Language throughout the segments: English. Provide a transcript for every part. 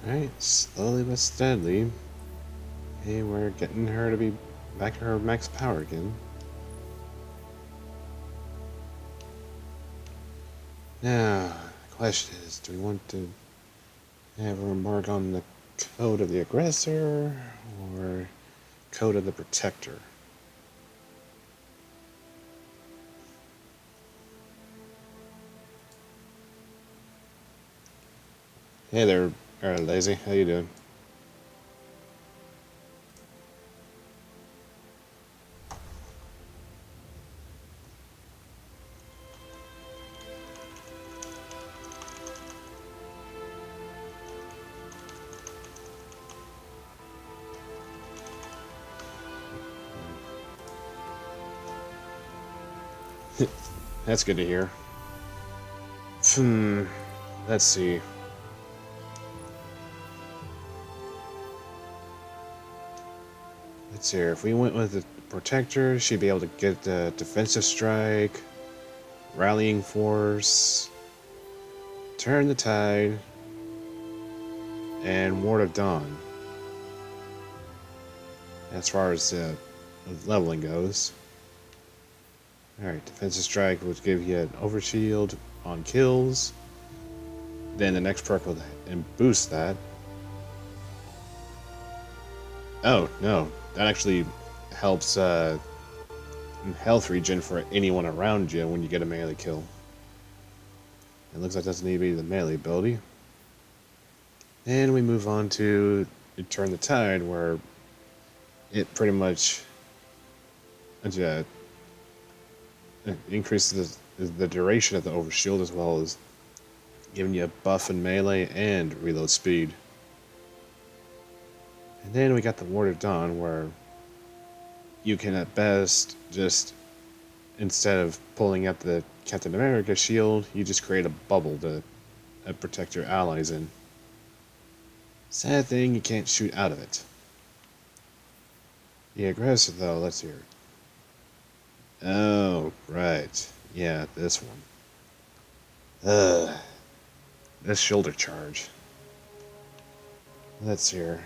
Alright, slowly but steadily. Hey, we're getting her to be back to her max power again. Now, the question is, do we want to have her embark on the code of the aggressor or code of the protector? Hey there, Lazy. How you doing? That's good to hear. Let's see. Let's see here. If we went with the protector, she'd be able to get the defensive strike, rallying force, turn the tide, and ward of dawn. As far as leveling goes. Alright, defensive strike would give you an overshield on kills. Then the next perk will boost that. Oh, no. That actually helps health regen for anyone around you when you get a melee kill. It looks like that's need to be the melee ability. And we move on to Turn the Tide, where it pretty much increases the duration of the overshield, as well as giving you a buff in melee and reload speed. And then we got the Ward of Dawn, where you can at best just, instead of pulling out the Captain America shield, you just create a bubble to protect your allies in. Sad thing, you can't shoot out of it. The aggressor, though, let's hear it. Oh, right. Yeah, this one. This shoulder charge. Let's hear.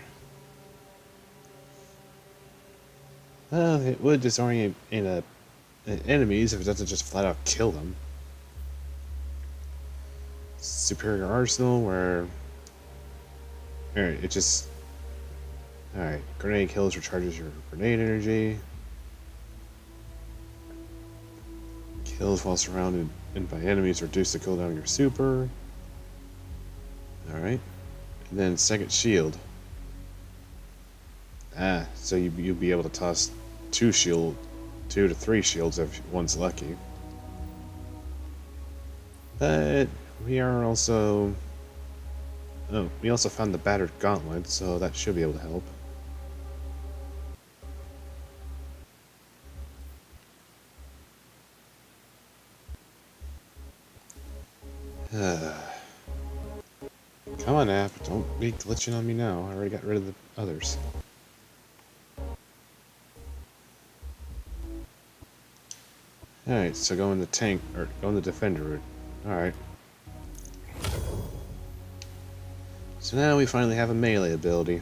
Well, it would disorient enemies if it doesn't just flat out kill them. Superior Arsenal, where... Alright, it just... Alright, grenade kills recharges your grenade energy. Kills while surrounded and by enemies reduce the cooldown of your super. Alright. And then second shield. So you'll be able to toss 2 to 3 shields if one's lucky. But we are also... Oh, we also found the battered gauntlet, so that should be able to help. Come on, app. Don't be glitching on me now. I already got rid of the others. Alright, so go in the tank, or go in the defender route. Alright. So now we finally have a melee ability.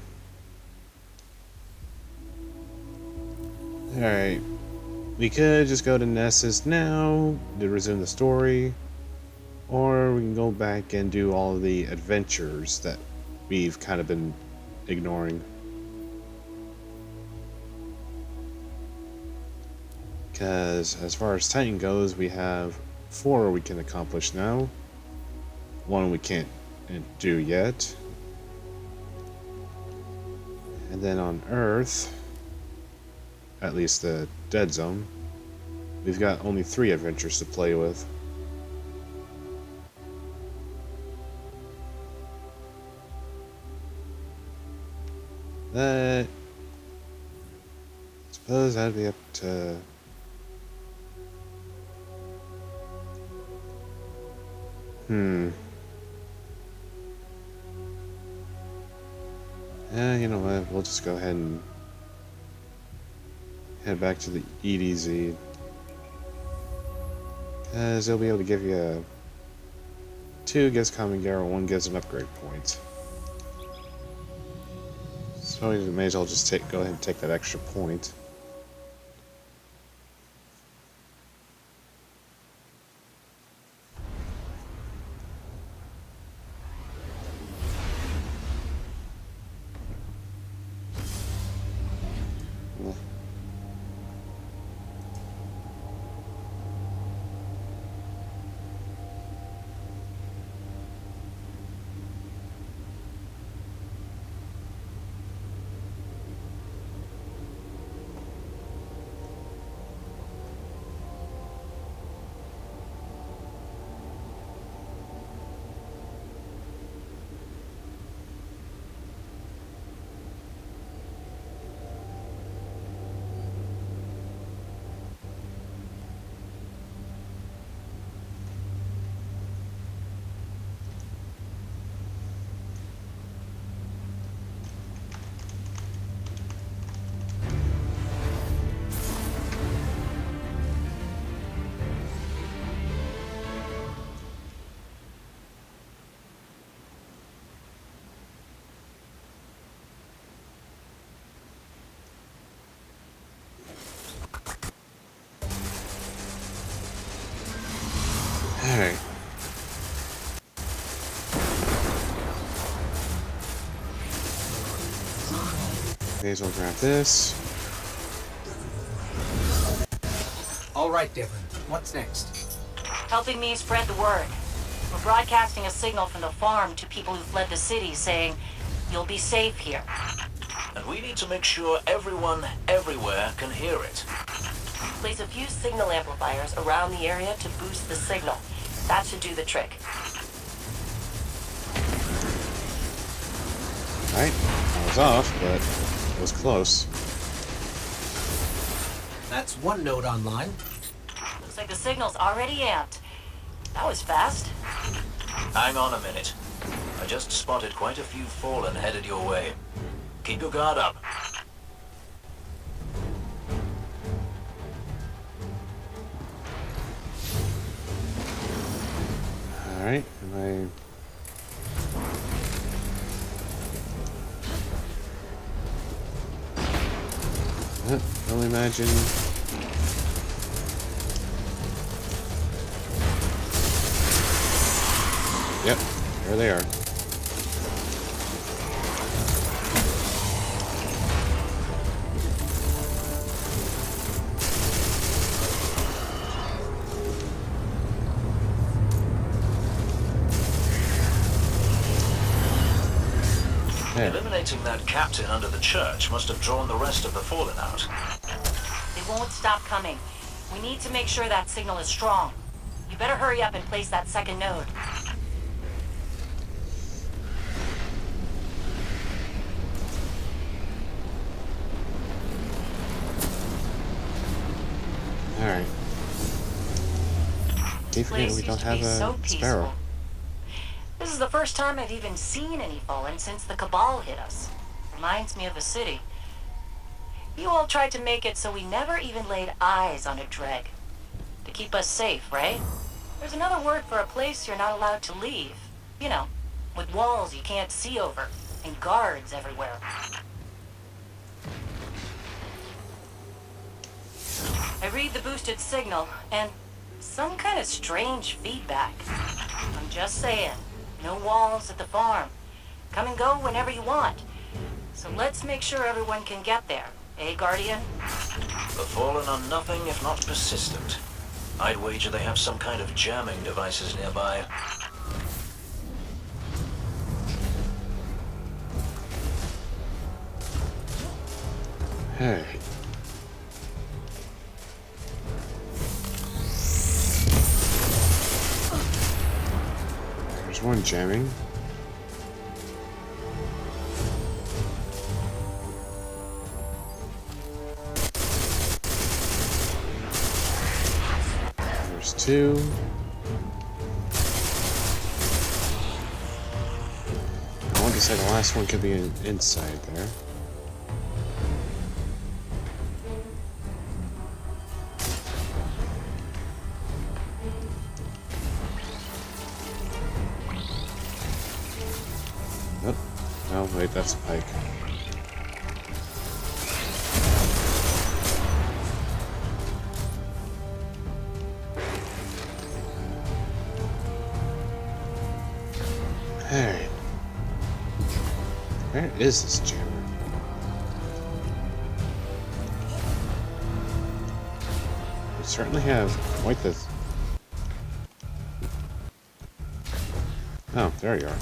Alright. We could just go to Nessus now to resume the story. Or we can go back and do all of the adventures that we've kind of been ignoring. Because as far as Titan goes, we have 4 we can accomplish now. 1 we can't do yet. And then on Earth, at least the Dead Zone, we've got only 3 adventures to play with. That... I suppose that'd be up to... You know what, we'll just go ahead and head back to the EDZ. Because they'll be able to give you 2 gets Common Garrow, 1 gets an upgrade point. So we may as well just go ahead and take that extra point. Alright. May as well grab this. All right, Devlin. What's next? Helping me spread the word. We're broadcasting a signal from the farm to people who fled the city saying, you'll be safe here. And we need to make sure everyone, everywhere, can hear it. Place a few signal amplifiers around the area to boost the signal. That should do the trick. Alright, I was off, but it was close. That's one node online. Looks like the signal's already amped. That was fast. Hang on a minute. I just spotted quite a few Fallen headed your way. Keep your guard up. Alright, am I... I'll imagine... Yep, there they are. Eliminating that captain under the church must have drawn the rest of the Fallen out. They won't stop coming. We need to make sure that signal is strong. You better hurry up and place that second node. Alright. Can't forget we don't have a sparrow. This is the first time I've even seen any Fallen since the Cabal hit us. Reminds me of the city. You all tried to make it so we never even laid eyes on a Dreg. To keep us safe, right? There's another word for a place you're not allowed to leave. You know, with walls you can't see over, and guards everywhere. I read the boosted signal, and some kind of strange feedback. I'm just saying. No walls at the farm. Come and go whenever you want. So let's make sure everyone can get there. Eh, Guardian? The Fallen are nothing if not persistent. I'd wager they have some kind of jamming devices nearby. Hey. There's one jamming. There's two. I want to say the last one could be inside there. Oh, wait, that's a pike. Alright. Where is this jammer? We certainly have quite this. Oh, there you are.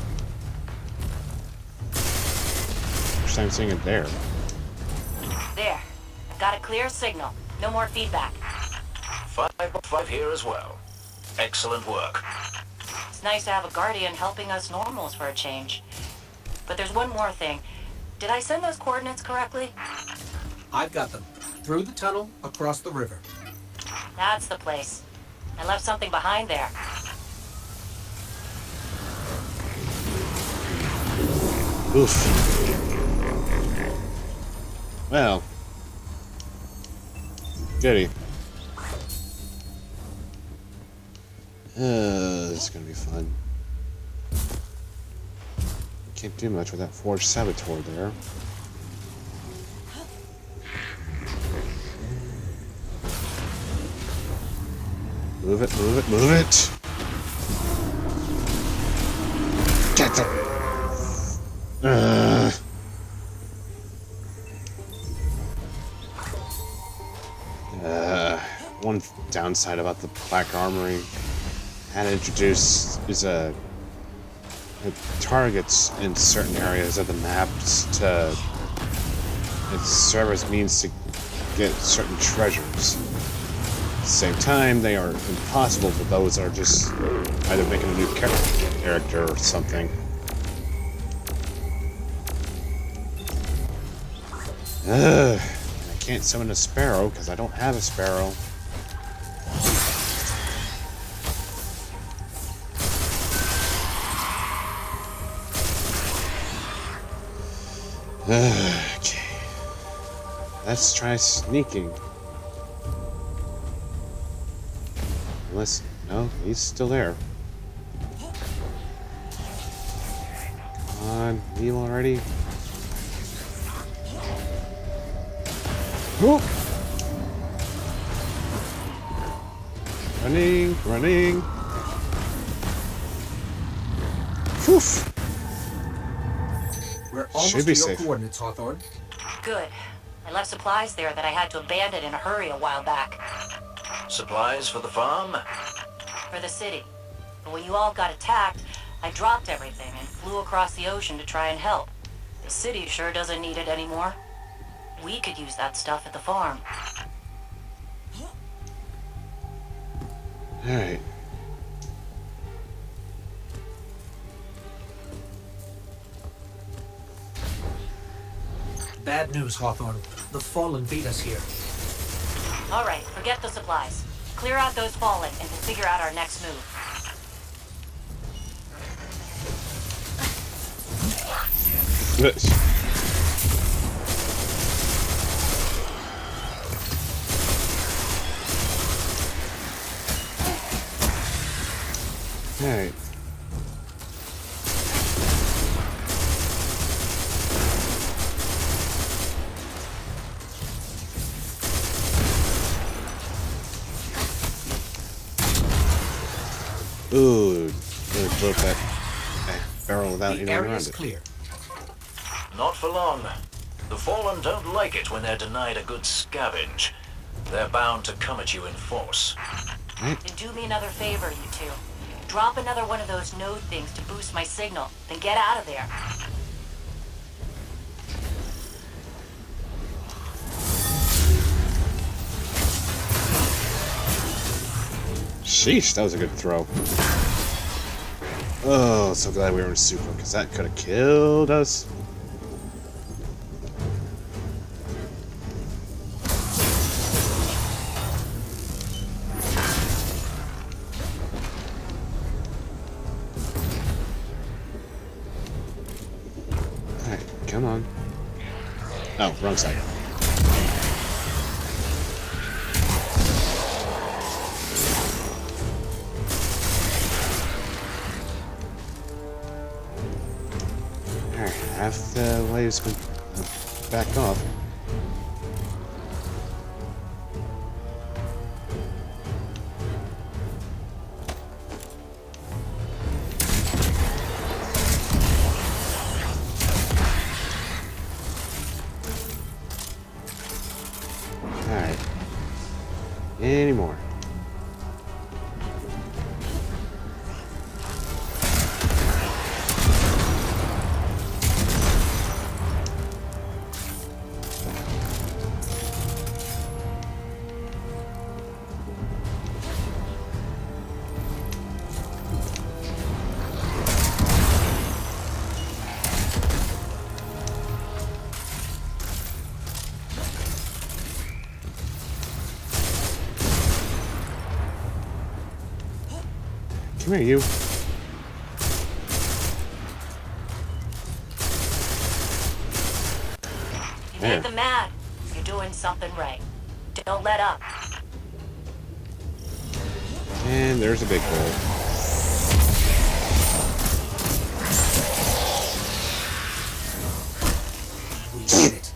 First time seeing it there. There. I've got a clear signal. No more feedback. 5 here as well. Excellent work. It's nice to have a guardian helping us normals for a change. But there's one more thing. Did I send those coordinates correctly? I've got them. Through the tunnel, across the river. That's the place. I left something behind there. Oof. Well. Goody. This is gonna be fun. Can't do much with that forged saboteur there. Move it, move it, move it! Get the... One downside about the Black Armory had introduced is it targets in certain areas of the maps to serve as means to get certain treasures. At the same time, they are impossible for those that are just either making a new character or something. I can't summon a sparrow because I don't have a sparrow. Okay. Let's try sneaking. Unless... no, he's still there. Come on, leave already. Whoop! Running, running. Poof! We're almost Should to be your safe. coordinates, Hawthorne. Good. I left supplies there that I had to abandon in a hurry a while back. Supplies for the farm? For the city. But when you all got attacked, I dropped everything and flew across the ocean to try and help. The city sure doesn't need it anymore. We could use that stuff at the farm. Alright. Bad news, Hawthorne. The Fallen beat us here. All right, forget the supplies. Clear out those fallen and we'll figure out our next move. Alright. Ooh, really blew up that barrel without The anyone around area's it. clear. Not for long. The Fallen don't like it when they're denied a good scavenge. They're bound to come at you in force. Then do me another favor, you two. Drop another one of those node things to boost my signal, then get out of there. Sheesh, that was a good throw. Oh, so glad we were in super, because that could have killed us. Alright, come on. Oh, wrong side. Half the wave's been backed off. Come here, you. You There. make them mad. You're doing something right. Don't let up. And there's a big hole. We did it.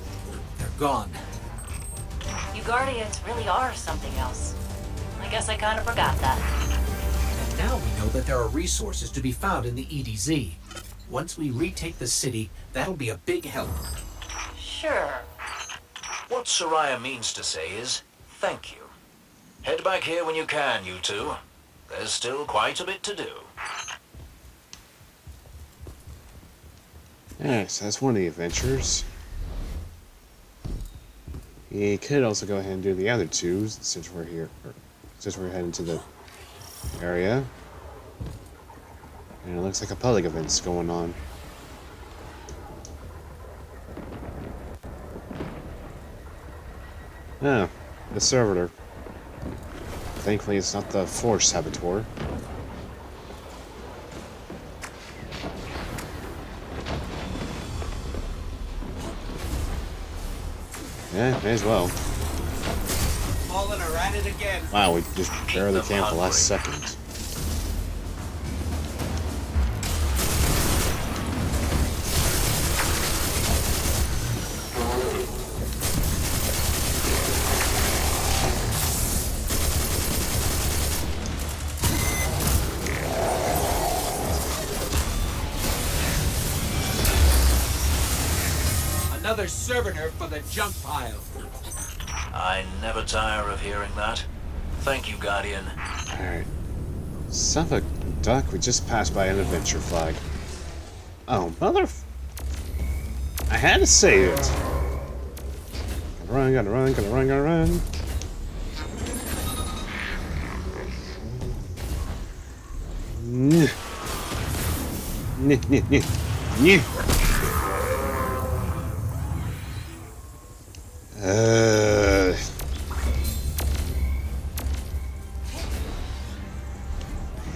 They're gone. You Guardians really are something else. I guess I kind of forgot that. And now we know that there are resources to be found in the EDZ. Once we retake the city, that'll be a big help. Sure. What Soraya means to say is, thank you. Head back here when you can, you two. There's still quite a bit to do. Alright, so that's one of the adventures. You could also go ahead and do the other two, since we're here. Since we're heading to the area. And it looks like a public event's going on. Oh, the servitor. Thankfully, it's not the Force Saboteur. Yeah, may as well. Fallen are at it again. Wow, we just barely them came at the last hungry. second. Another servitor for the junk pile. I never tire of hearing that. Thank you, Guardian. Alright. Son of a duck, we just passed by an adventure flag. Oh, I had to save it. Gotta run, gotta run, gotta run, gotta run. Nyeh. Nyeh, nyeh, nyeh. Nyeh.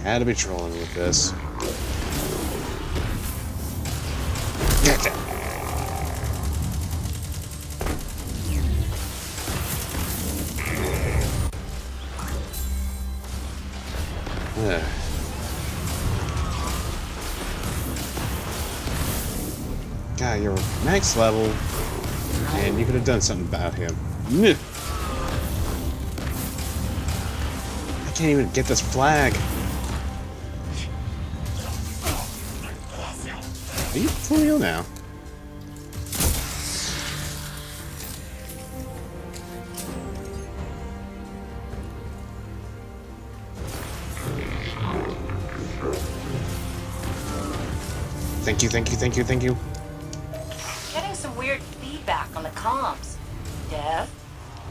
Had to be trolling with this. Gotcha. God, you're max level, and you could have done something about him. Nyeh. I can't even get this flag. Are you for real now? Thank you, thank you, thank you, thank you. Getting some weird feedback on the comms. Dev,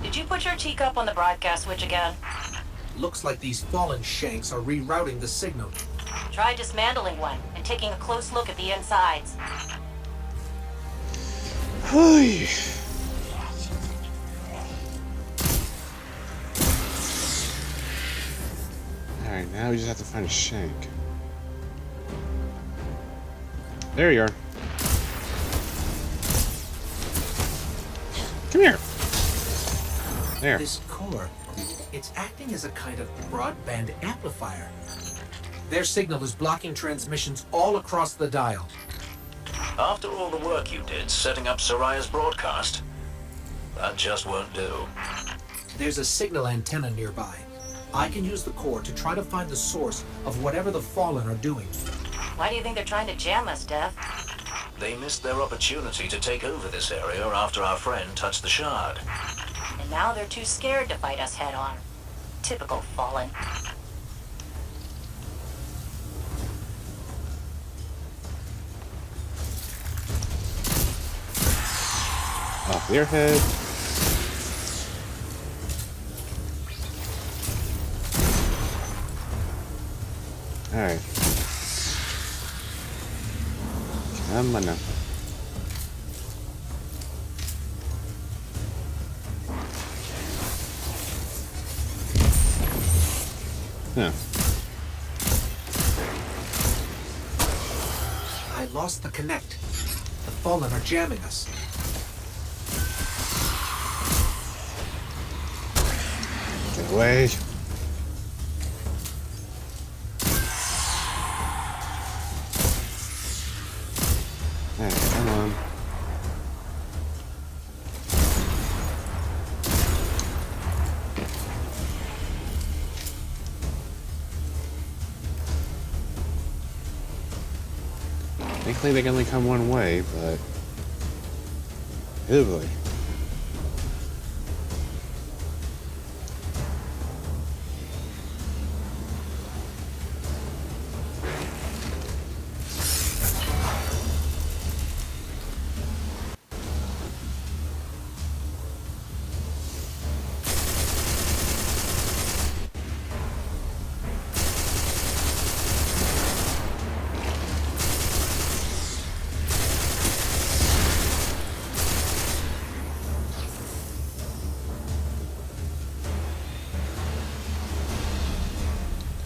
did you put your teacup on the broadcast switch again? Looks like these fallen shanks are rerouting the signal. Try dismantling one and taking a close look at the insides. Alright, now we just have to find a shank. There you are. Come here. There. This core, it's acting as a kind of broadband amplifier. Their signal is blocking transmissions all across the dial. After all the work you did setting up Soraya's broadcast, that just won't do. There's a signal antenna nearby. I can use the core to try to find the source of whatever the Fallen are doing. Why do you think they're trying to jam us, Dev? They missed their opportunity to take over this area after our friend touched the shard. And now they're too scared to fight us head on. Typical Fallen. Off your head. Alright. Come on now. Huh. I lost the connect. The Fallen are jamming us. Get away. Hey, come on. Thankfully they can only come one way, but... Oh boy.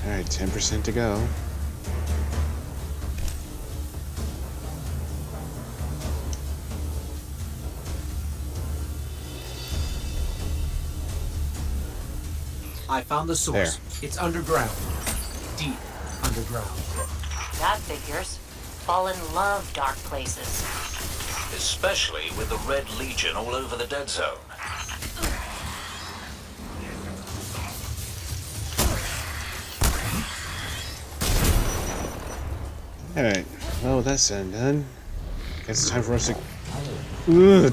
Alright, 10% to go. I found the source. It's underground. Deep underground. That figures. Fallen love dark places. Especially with the Red Legion all over the dead zone. Alright, well, with that said and done, guess it's time for us to... Ugh.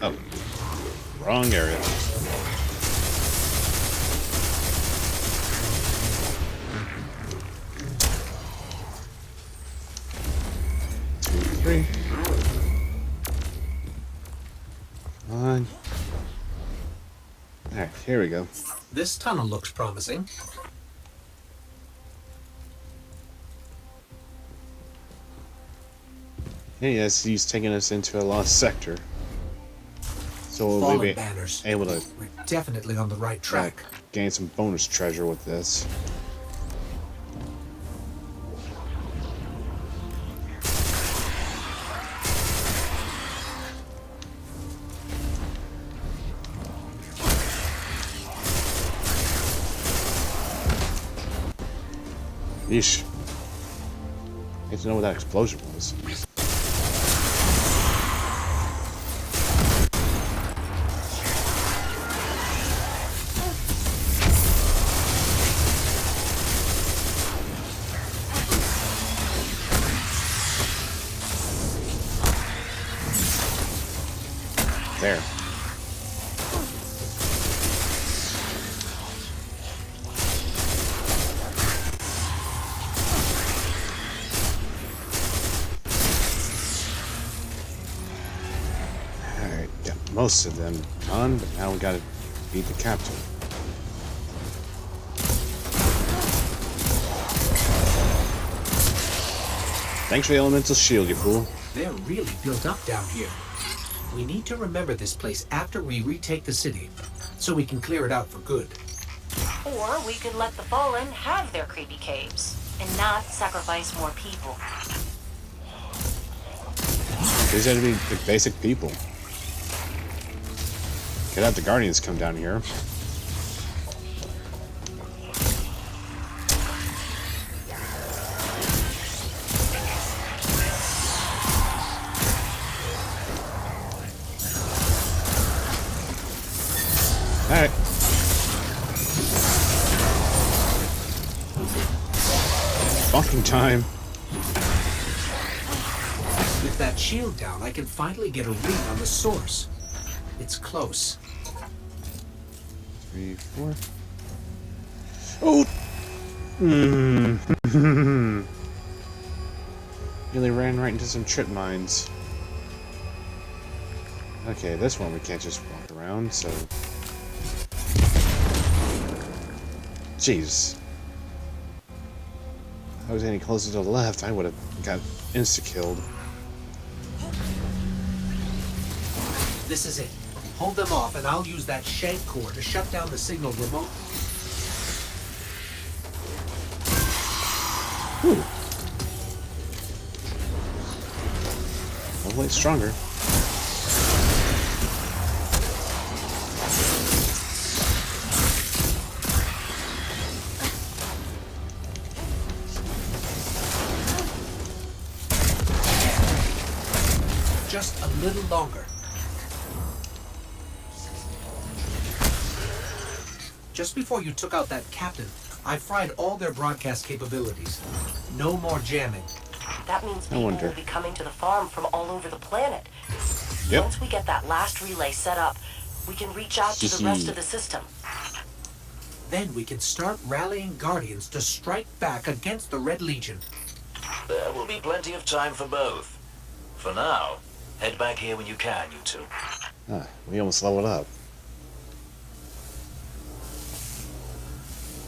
Oh. Wrong area. Two, three. Come on. Alright, here we go. This tunnel looks promising. Yeah, yes, he's taking us into a lost sector. So we'll Fallen be banners. able to We're definitely on the right track. gain some bonus treasure with this. Yeesh. Need to know what that explosion was. There. Alright, got most of them done, but now we gotta beat the captain. Thanks for the elemental shield, you fool. They're really built up down here. We need to remember this place after we retake the city, so we can clear it out for good. Or we could let the Fallen have their creepy caves and not sacrifice more people. These had to be the basic people. Could have the Guardians come down here. Alright. Bonking time. With that shield down, I can finally get a read on the source. It's close. 3, 4. Oh! Nearly ran right into some trip mines. Okay, this one we can't just walk around, so... Jeez. If I was any closer to the left, I would have got insta-killed. This is it. Hold them off, and I'll use that shank core to shut down the signal remotely. Ooh. Hopefully it's stronger. Just a little longer. Just before you took out that captain, I fried all their broadcast capabilities. No more jamming. That means I people wonder. will be coming to the farm from all over the planet. Yep. Once we get that last relay set up, we can reach out to the rest of the system. Then we can start rallying Guardians to strike back against the Red Legion. There will be plenty of time for both. For now, head back here when you can, you two. Ah, we almost leveled up.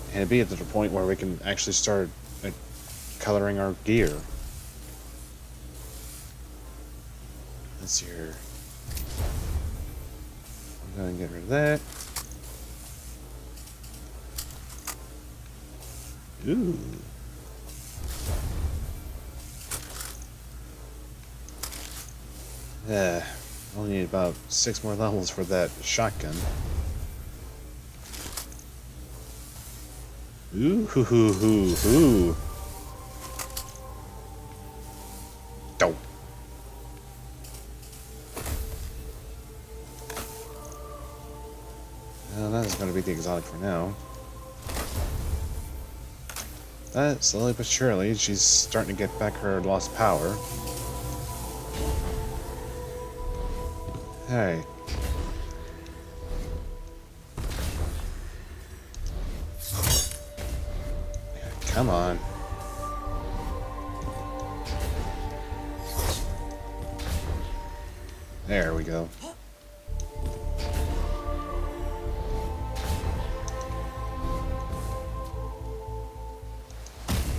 And it'd be at the point where we can actually start coloring our gear. Let's see here. I'm gonna get rid of that. Ooh. Only need about 6 more levels for that shotgun. Ooh, hoo, hoo, hoo, hoo. Dope. Well, that is going to be the exotic for now. But slowly but surely, she's starting to get back her lost power. Hey. Come on. There we go.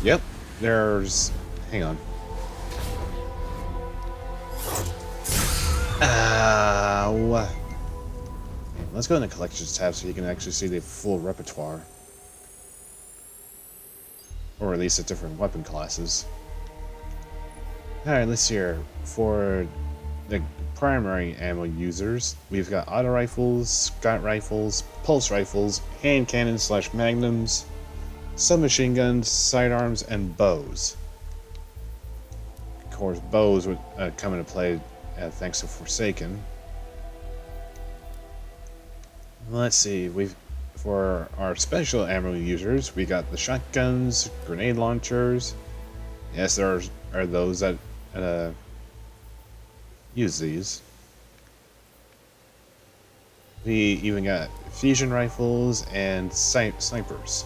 Yep, there's... Hang on. Let's go in the collections tab so you can actually see the full repertoire. Or at least the different weapon classes. Alright, let's see here. For the primary ammo users, we've got auto rifles, scout rifles, pulse rifles, hand cannons / magnums, submachine guns, sidearms, and bows. Of course, bows would come into play thanks to Forsaken. Let's see, for our special ammo users, we got the shotguns, grenade launchers. Yes, there are those that use these. We even got fusion rifles and snipers,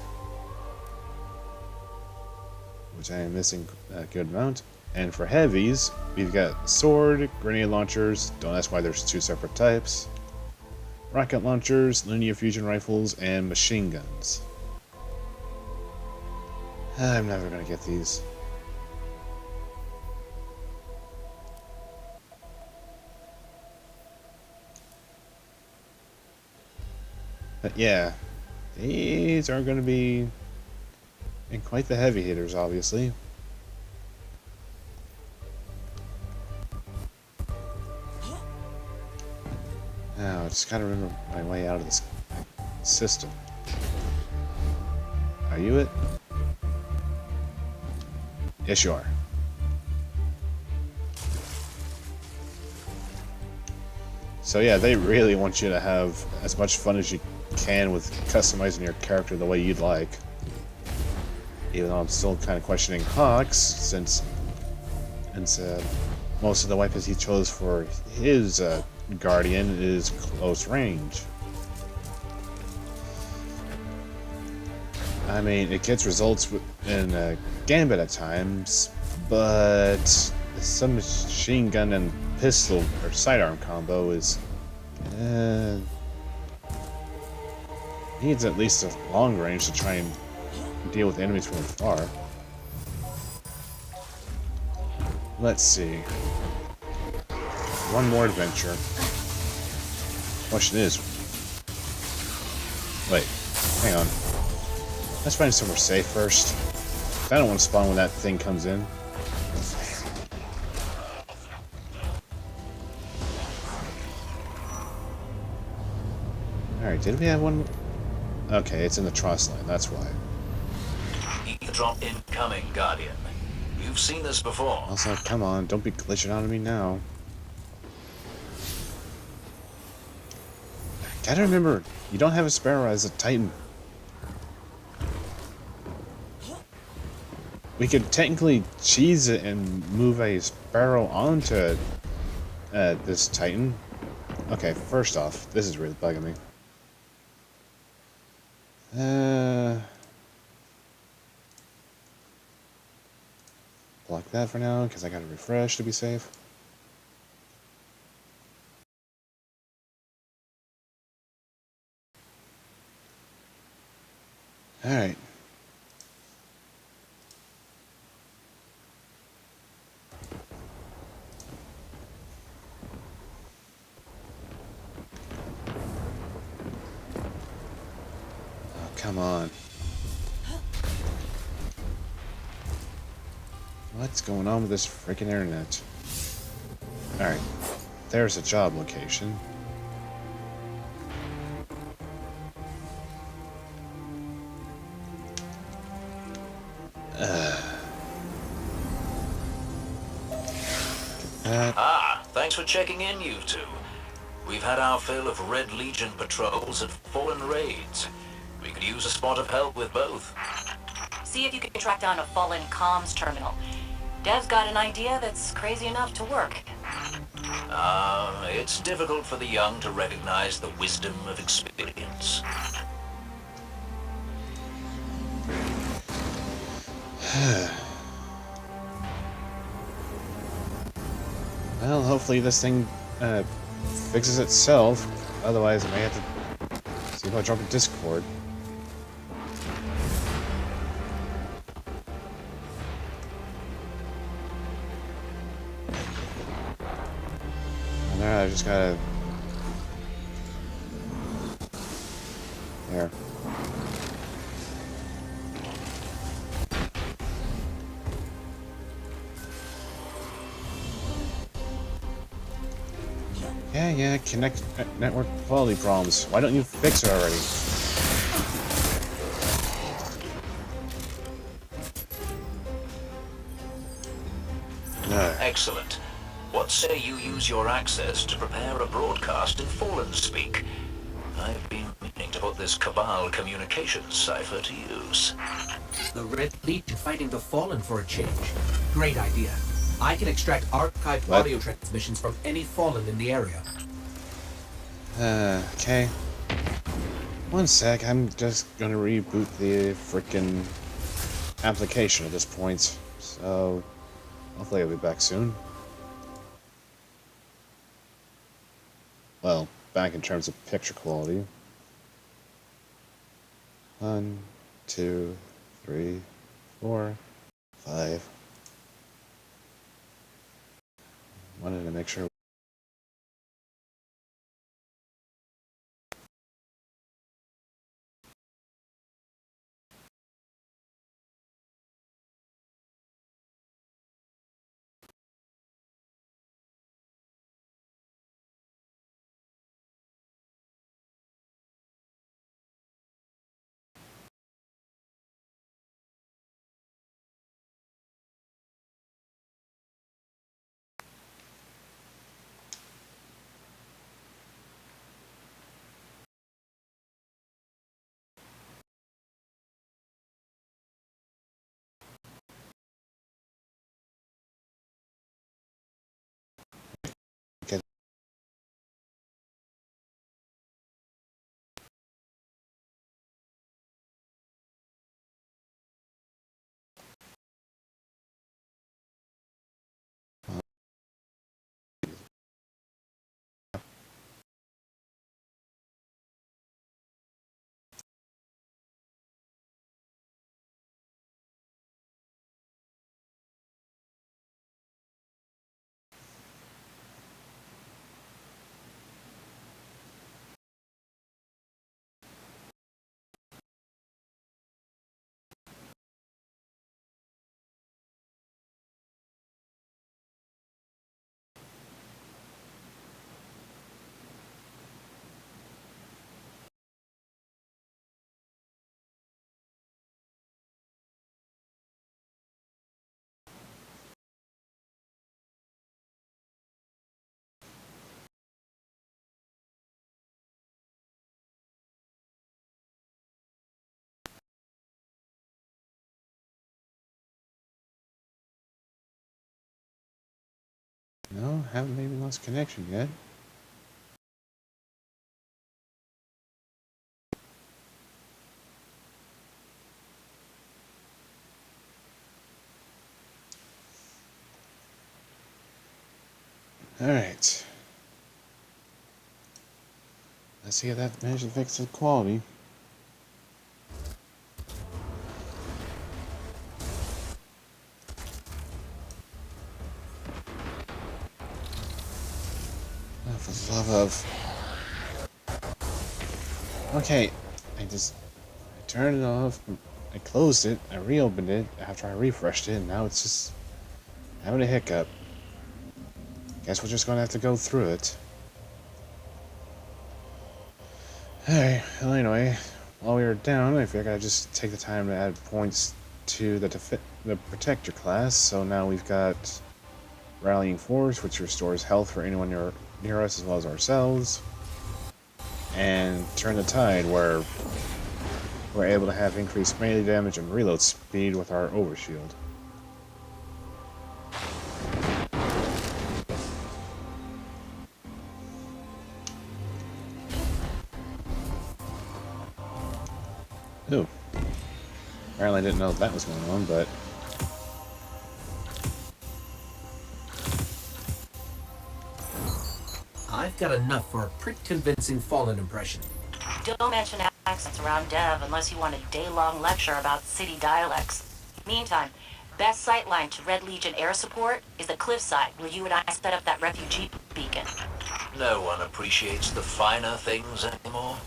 which I am missing a good amount. And for heavies, we've got sword, grenade launchers. Don't ask why there's 2 separate types. Rocket launchers, linear fusion rifles, and machine guns. I'm never gonna get these. But yeah, these are gonna be and quite the heavy hitters, obviously. Now, I just gotta remember my way out of this system. Are you it? Yes, you are. So yeah, they really want you to have as much fun as you can with customizing your character the way you'd like. Even though I'm still kind of questioning Hawks, since most of the weapons he chose for his Guardian is close range. I mean, it gets results in Gambit at times, but some machine gun and pistol or sidearm combo is needs at least a long range to try and deal with enemies from afar. Let's see. One more adventure. Question is... Wait, hang on. Let's find somewhere safe first. I don't want to spawn when that thing comes in. Alright, did we have one? Okay, it's in the truss line, that's why. Drop incoming, Guardian. You've seen this before. Also, come on, don't be glitching on me now. Gotta remember, you don't have a Sparrow as a Titan. We could technically cheese it and move a Sparrow onto this Titan. Okay, first off, this is really bugging me. Block that for now, because I gotta refresh to be safe. Alright. Oh, come on. What's going on with this freaking internet? Alright. There's a job location. Thanks for checking in, you two. We've had our fill of Red Legion patrols and Fallen raids. We could use a spot of help with both. See if you can track down a Fallen comms terminal. Dev's got an idea that's crazy enough to work. It's difficult for the young to recognize the wisdom of experience. Well, hopefully this thing fixes itself. Otherwise, I may have to see if I drop a Discord. And there, I just gotta... There. Yeah, connect network quality problems. Why don't you fix it already? No. Excellent. What say you use your access to prepare a broadcast in Fallen speak? I've been meaning to put this Cabal communications cipher to use. The Red Legion fighting the Fallen for a change. Great idea. I can extract archived audio transmissions from any Fallen in the area. Okay. One sec, I'm just gonna reboot the frickin' application at this point. So, hopefully I'll be back soon. Well, back in terms of picture quality. 1, 2, 3, 4, 5. Wanted to make sure. No, haven't maybe lost connection yet. Alright. Let's see if that managed to fix the quality. Oh, for the love of... Okay, I turned it off, I closed it, I reopened it after I refreshed it, and now it's just having a hiccup. Guess we're just gonna have to go through it. Alright, well anyway, while we were down, I figured I'd just take the time to add points to the Protector class, so now we've got Rallying Force, which restores health for anyone near us as well as ourselves, and Turn the Tide, where we're able to have increased melee damage and reload speed with our overshield. Ooh. Apparently I didn't know that was going on, but... I've got enough for a pretty convincing Fallen impression. Don't mention accents around Dev unless you want a day-long lecture about city dialects. Meantime, best sightline to Red Legion air support is the cliffside where you and I set up that refugee beacon. No one appreciates the finer things anymore.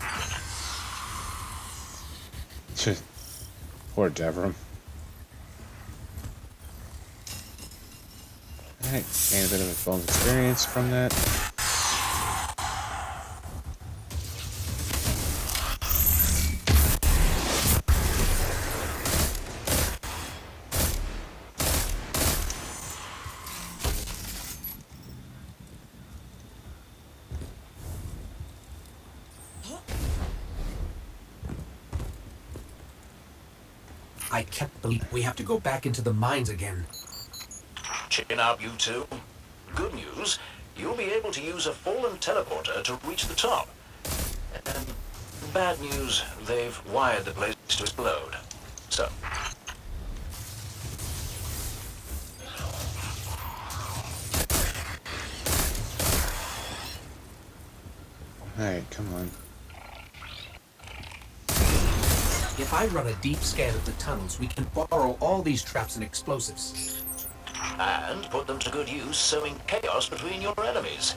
Poor Devram. Alright, gain a bit of a bonus experience from that. I can't believe we have to go back into the mines again. Chin up, you two. Good news, you'll be able to use a Fallen teleporter to reach the top. And bad news, they've wired the place to explode. So... Alright, come on. If I run a deep scan of the tunnels, we can borrow all these traps and explosives. And put them to good use sowing chaos between your enemies.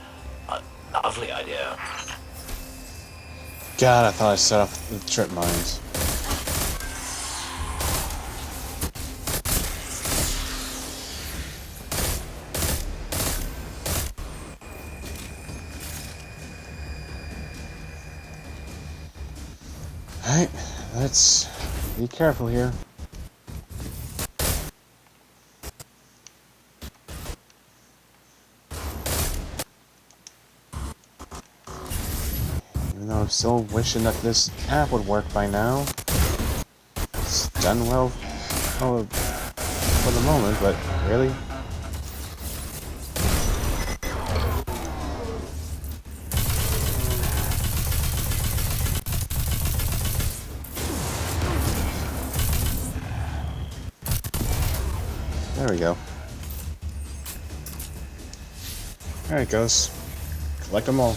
A lovely idea. God, I thought I set off the trip mines. Alright, let's be careful here. Even though I'm still wishing that this app would work by now. It's done well for the moment, but really? There we go. There it goes. Collect them all.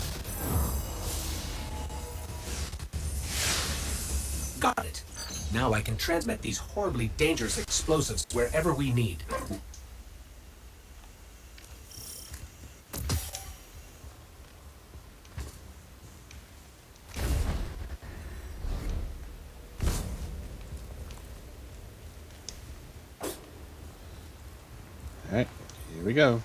Got it. Now I can transmit these horribly dangerous explosives wherever we need. Alright, here we go.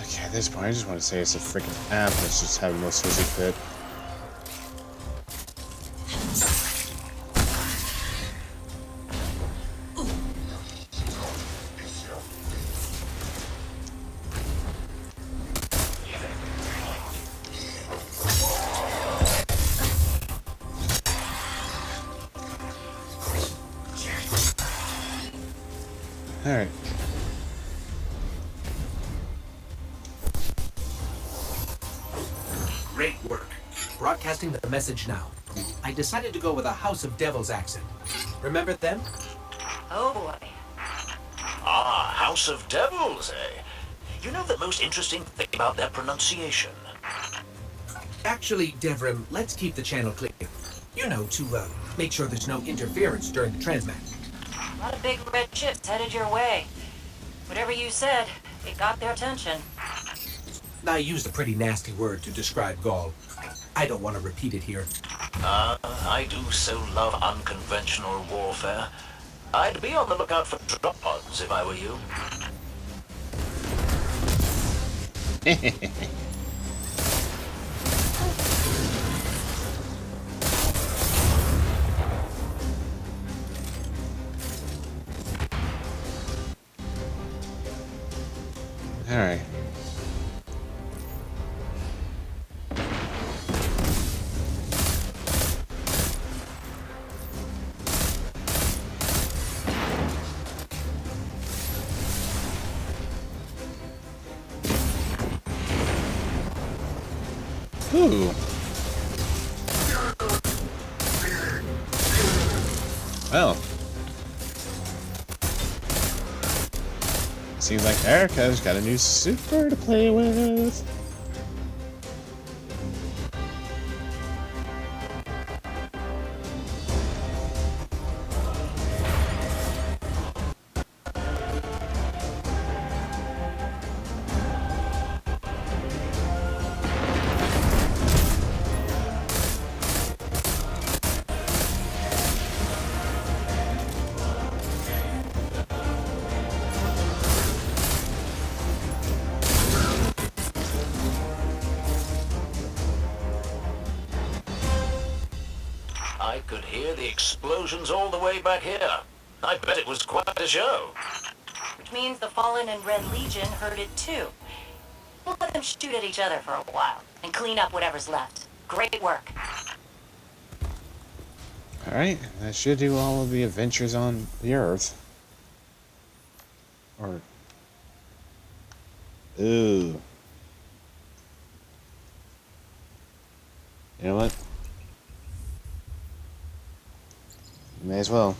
Okay, at this point, I just want to say it's a freaking app that's just having no sushi fit. Alright. Great work. Broadcasting the message now. I decided to go with a House of Devils accent. Remember them? Oh boy. Ah, House of Devils, eh? You know the most interesting thing about their pronunciation? Actually, Devrim, let's keep the channel clear. You know, to make sure there's no interference during the transmat. A lot of big red ships headed your way. Whatever you said, it got their attention. I used a pretty nasty word to describe Gaul. I don't want to repeat it here. I do so love unconventional warfare. I'd be on the lookout for drop pods if I were you. Alright. Ooh. Well. Seems like Erica's got a new super to play with. I could hear the explosions all the way back here. I bet it was quite a show. Which means the Fallen and Red Legion heard it too. We'll let them shoot at each other for a while and clean up whatever's left. Great work. Alright, that should do all of the adventures on the Earth. Or... Ooh. You know what? May as well.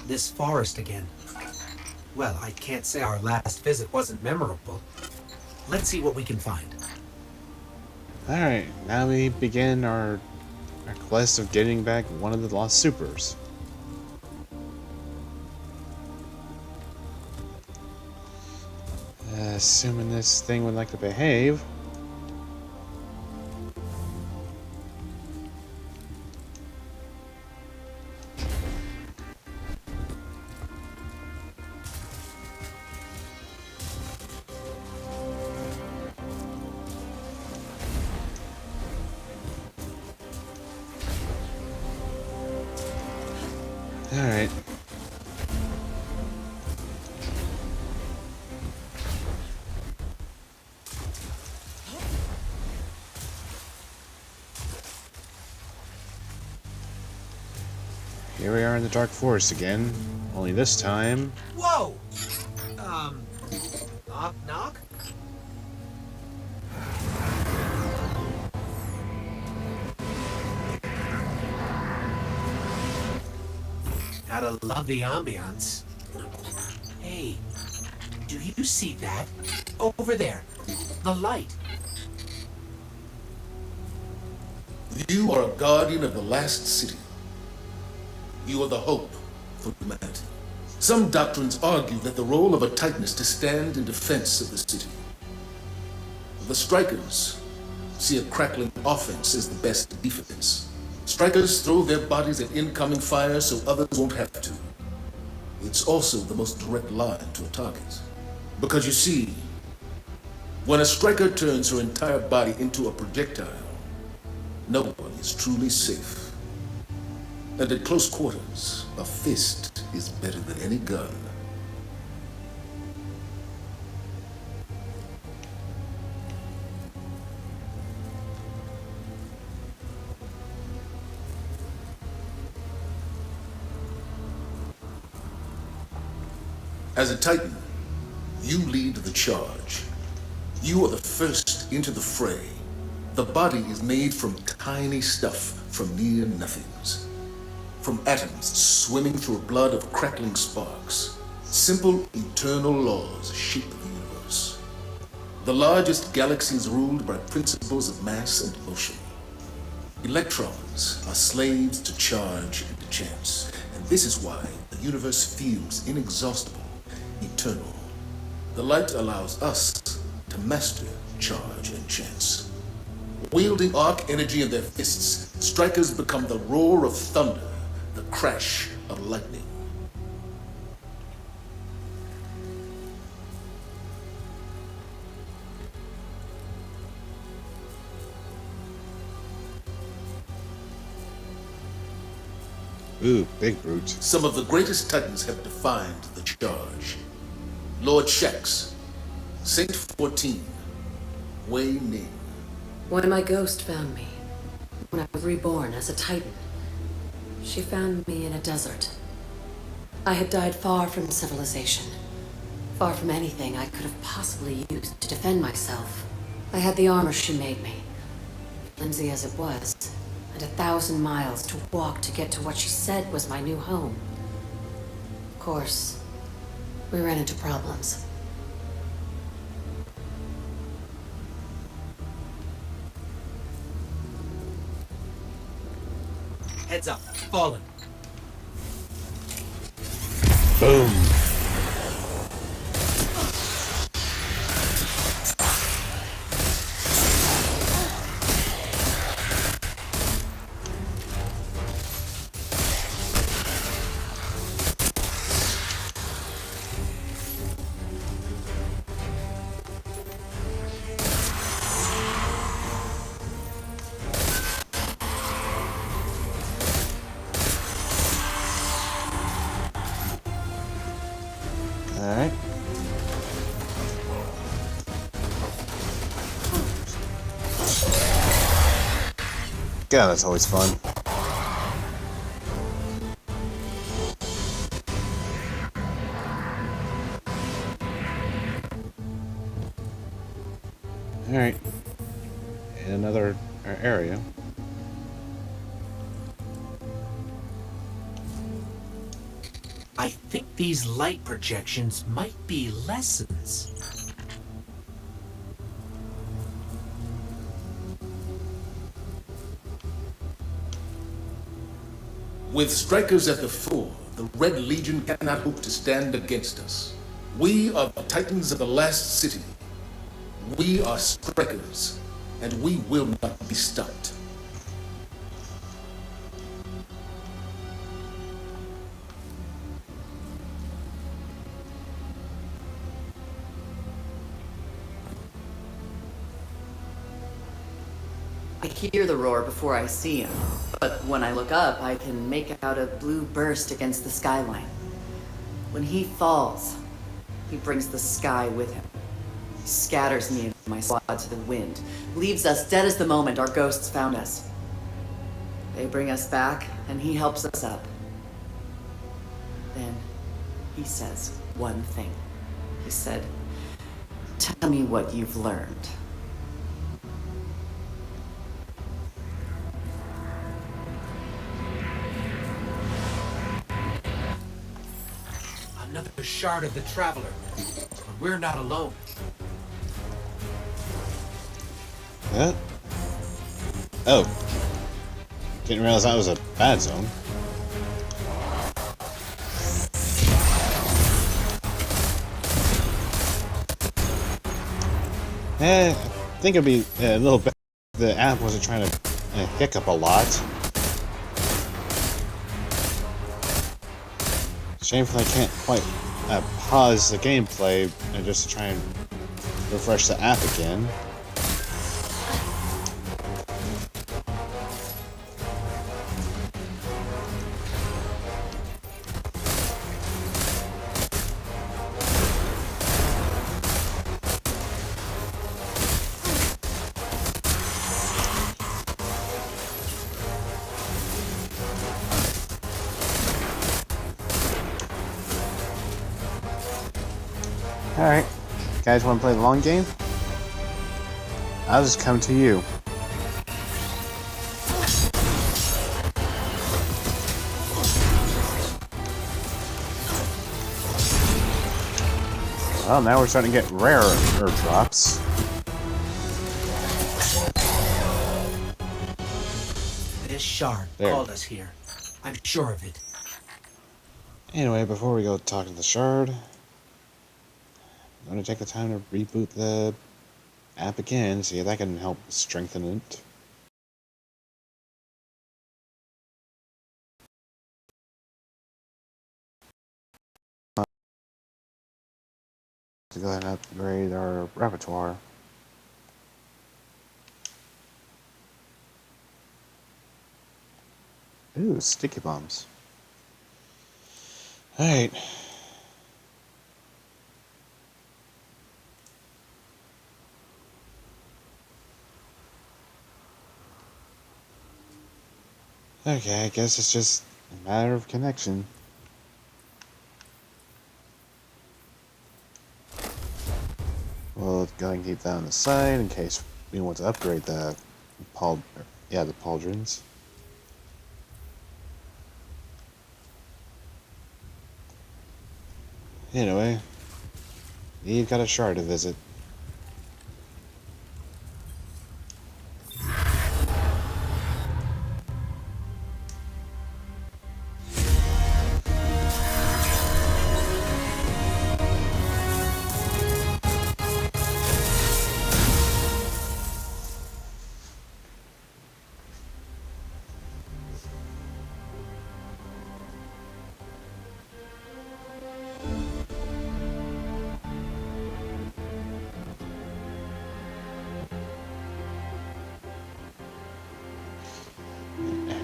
This forest again. Well, I can't say our last visit wasn't memorable. Let's see what we can find. Alright, now we begin our quest of getting back one of the lost supers. Assuming this thing would like to behave. Alright. Here we are in the Dark Forest again, only this time... Whoa! Knock, knock? Gotta love the ambiance. Hey, do you see that? Over there, the light. You are a guardian of the last city. You are the hope for humanity. Some doctrines argue that the role of a Titan is to stand in defense of the city. The Strikers see a crackling offense as the best defense. Strikers throw their bodies at incoming fire so others won't have to. It's also the most direct line to a target. Because you see, when a Striker turns her entire body into a projectile, no one is truly safe. And at close quarters, a fist is better than any gun. As a Titan, you lead the charge. You are the first into the fray. The body is made from tiny stuff from near nothings. From atoms swimming through a blood of crackling sparks. Simple, eternal laws shape the universe. The largest galaxies ruled by principles of mass and motion. Electrons are slaves to charge and to chance. And this is why the universe feels inexhaustible. Eternal. The light allows us to master charge and chance. Wielding arc energy in their fists, Strikers become the roar of thunder, the crash of lightning. Ooh, big brute. Some of the greatest Titans have defined the charge. Lord Shax, Saint 14, Wei Ning. When my ghost found me, when I was reborn as a Titan, she found me in a desert. I had died far from civilization, far from anything I could have possibly used to defend myself. I had the armor she made me, flimsy as it was, and 1,000 miles to walk to get to what she said was my new home. Of course, we ran into problems. Heads up, fallen. Boom. Alright. God, that's always fun. Alright. In another area. I think these light projections might be lessons. With Strikers at the fore, the Red Legion cannot hope to stand against us. We are the Titans of the last city. We are Strikers, and we will not be stopped. I hear the roar before I see him, but when I look up, I can make out a blue burst against the skyline. When he falls, he brings the sky with him. He scatters me and my squad to the wind, leaves us dead as the moment our ghosts found us. They bring us back, and he helps us up. Then, he says one thing. He said, "Tell me what you've learned." Another shard of the Traveler. But we're not alone. Huh? Oh. Didn't realize that was a bad zone. I think it'd be a little bit. The app wasn't trying to hiccup a lot. Shameful I can't quite pause the gameplay just to try and refresh the app again. Alright, guys want to play the long game? I'll just come to you. Well, now we're starting to get rarer drops. This shard called us here. I'm sure of it. Anyway, before we go talk to the shard, I'm going to take the time to reboot the app again, see if that can help strengthen it. To go ahead and upgrade our repertoire. Ooh, sticky bombs. Alright. Okay, I guess it's just a matter of connection. We'll go ahead and keep that on the side in case we want to upgrade the the pauldrons. Anyway, you've got a shard to visit.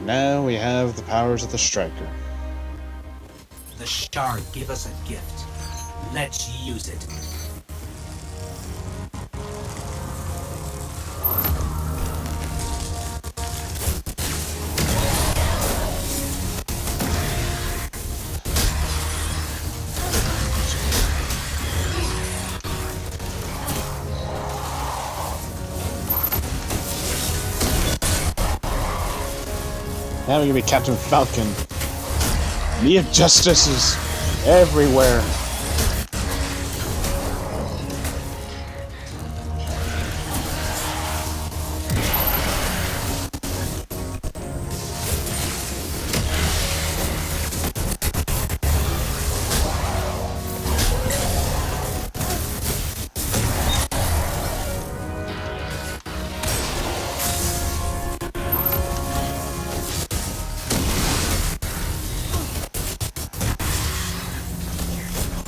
Now we have the powers of the Striker. The shard gave us a gift. Let's use it. Now we're gonna be Captain Falcon. Me of justice is everywhere.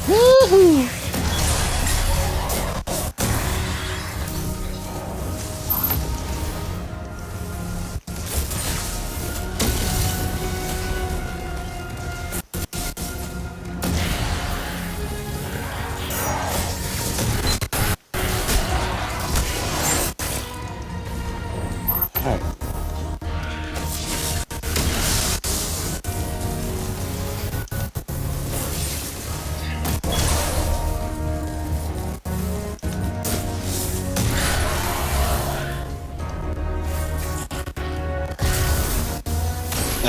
Woohoo!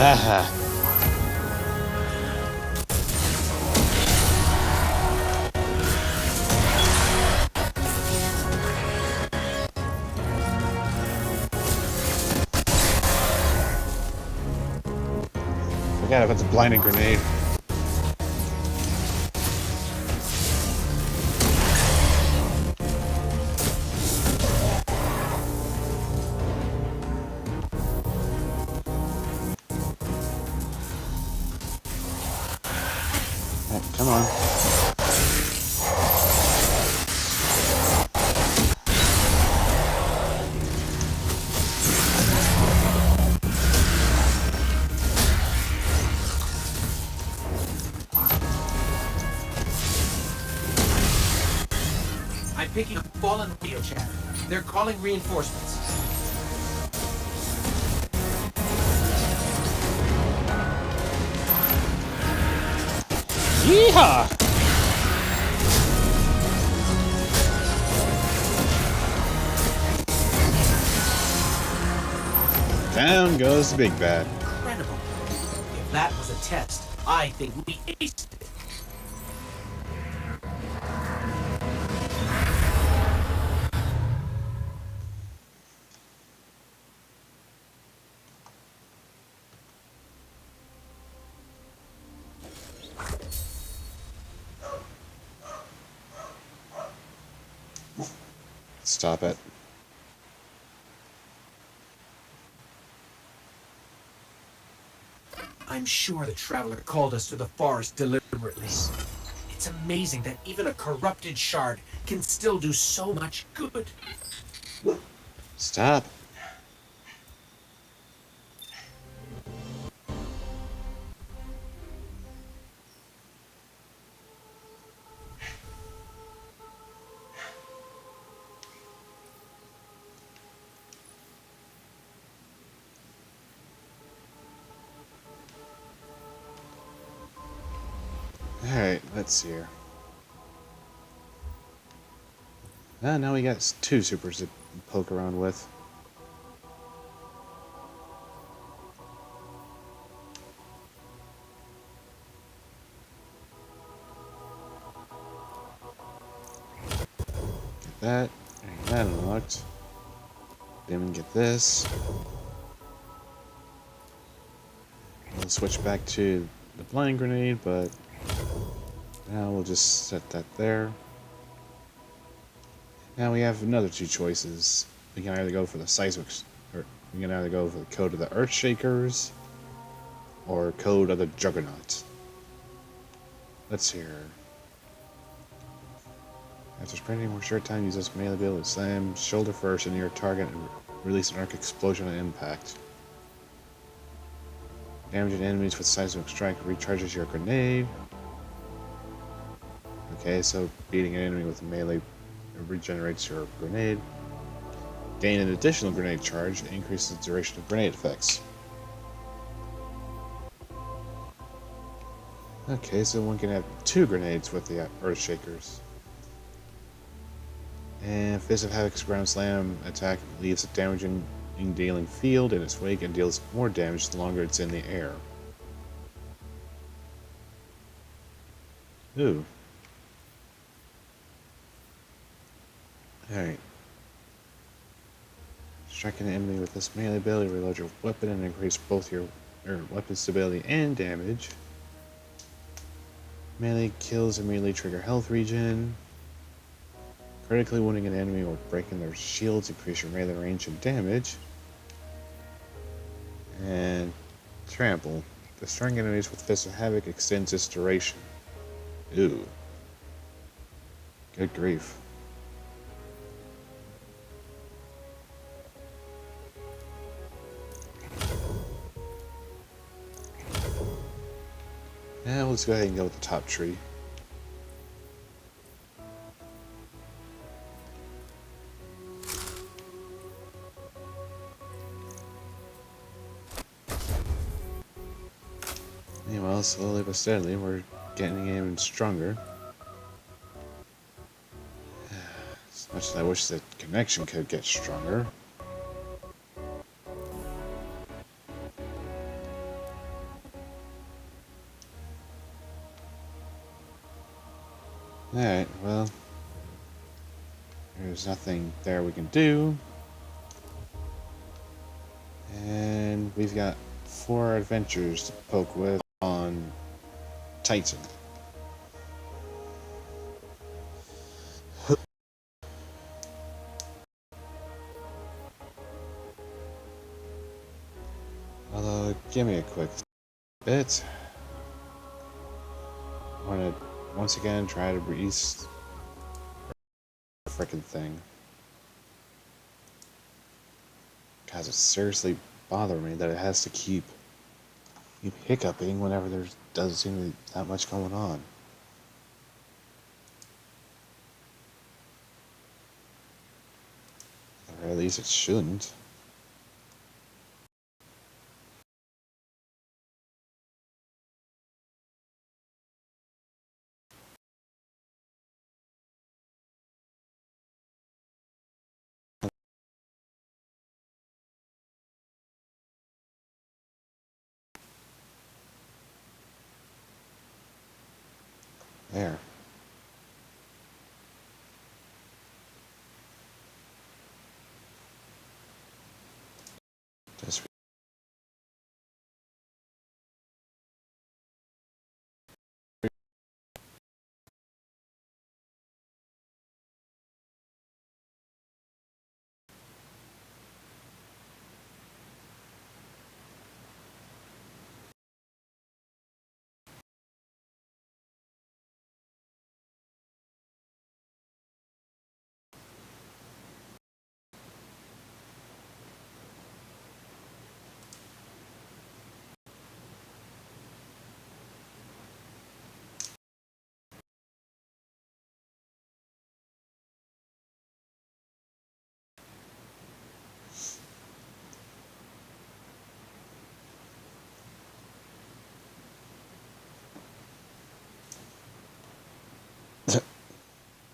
Aha. Forgot about the blinding grenade. Oh, come on. I'm picking up fallen radio chatter. They're calling reinforcements. Yeehaw! Down goes the big bad. Incredible. If that was a test, I think we aced it. Stop it. I'm sure the Traveler called us to the forest deliberately. It's amazing that even a corrupted shard can still do so much good. Stop. Alright, let's see here. Now we got two supers to poke around with. Get that. Alright, that unlocked. Then we can get this. We'll switch back to the blind grenade, but now we'll just set that there. Now we have another two choices. We can either go for the seismic, or we can either go for the code of the Earthshakers, or code of the Juggernaut. Let's hear. After spending more short time, use this melee ability to slam shoulder first into your target and release an arc explosion on impact. Damaging enemies with seismic strike recharges your grenade. Okay, so beating an enemy with a melee regenerates your grenade. Gain an additional grenade charge that increases the duration of grenade effects. Okay, so one can have two grenades with the Earthshakers. And Fist of Havoc's Ground Slam attack leaves a damaging dealing field in its wake and deals more damage the longer it's in the air. Ooh. Alright. Striking an enemy with this melee ability, reload your weapon and increase both your weapon stability and damage. Melee kills immediately trigger health regen. Critically wounding an enemy or breaking their shields increase your melee range and damage. And Trample. Destroying enemies with Fist of Havoc extends its duration. Ooh. Good grief. Now let's go ahead and go with the top tree. Meanwhile, slowly but steadily, we're getting even stronger. As much as I wish the connection could get stronger. Alright, well, there's nothing there we can do. And we've got 4 adventures to poke with on Titan. Although, give me a quick bit. want to once again try to release the frickin' thing. Guys, it's seriously bothering me that it has to keep hiccuping whenever there doesn't seem to be that much going on. Or at least it shouldn't. There. Just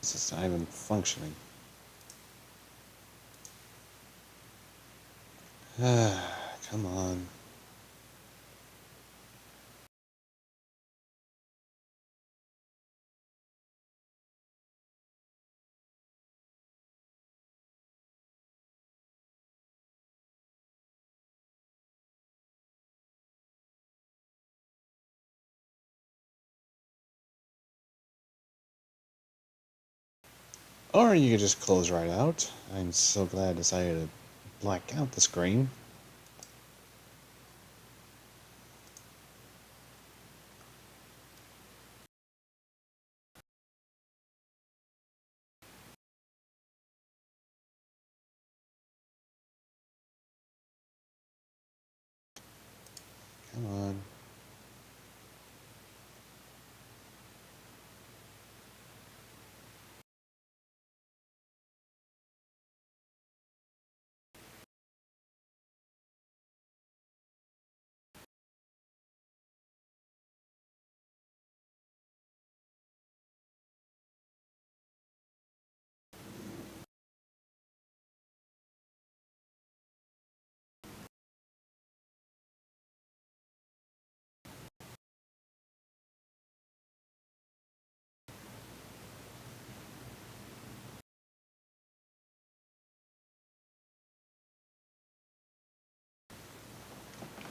This is not even functioning. Come on. Or you could just close right out. I'm so glad I decided to black out the screen. Come on.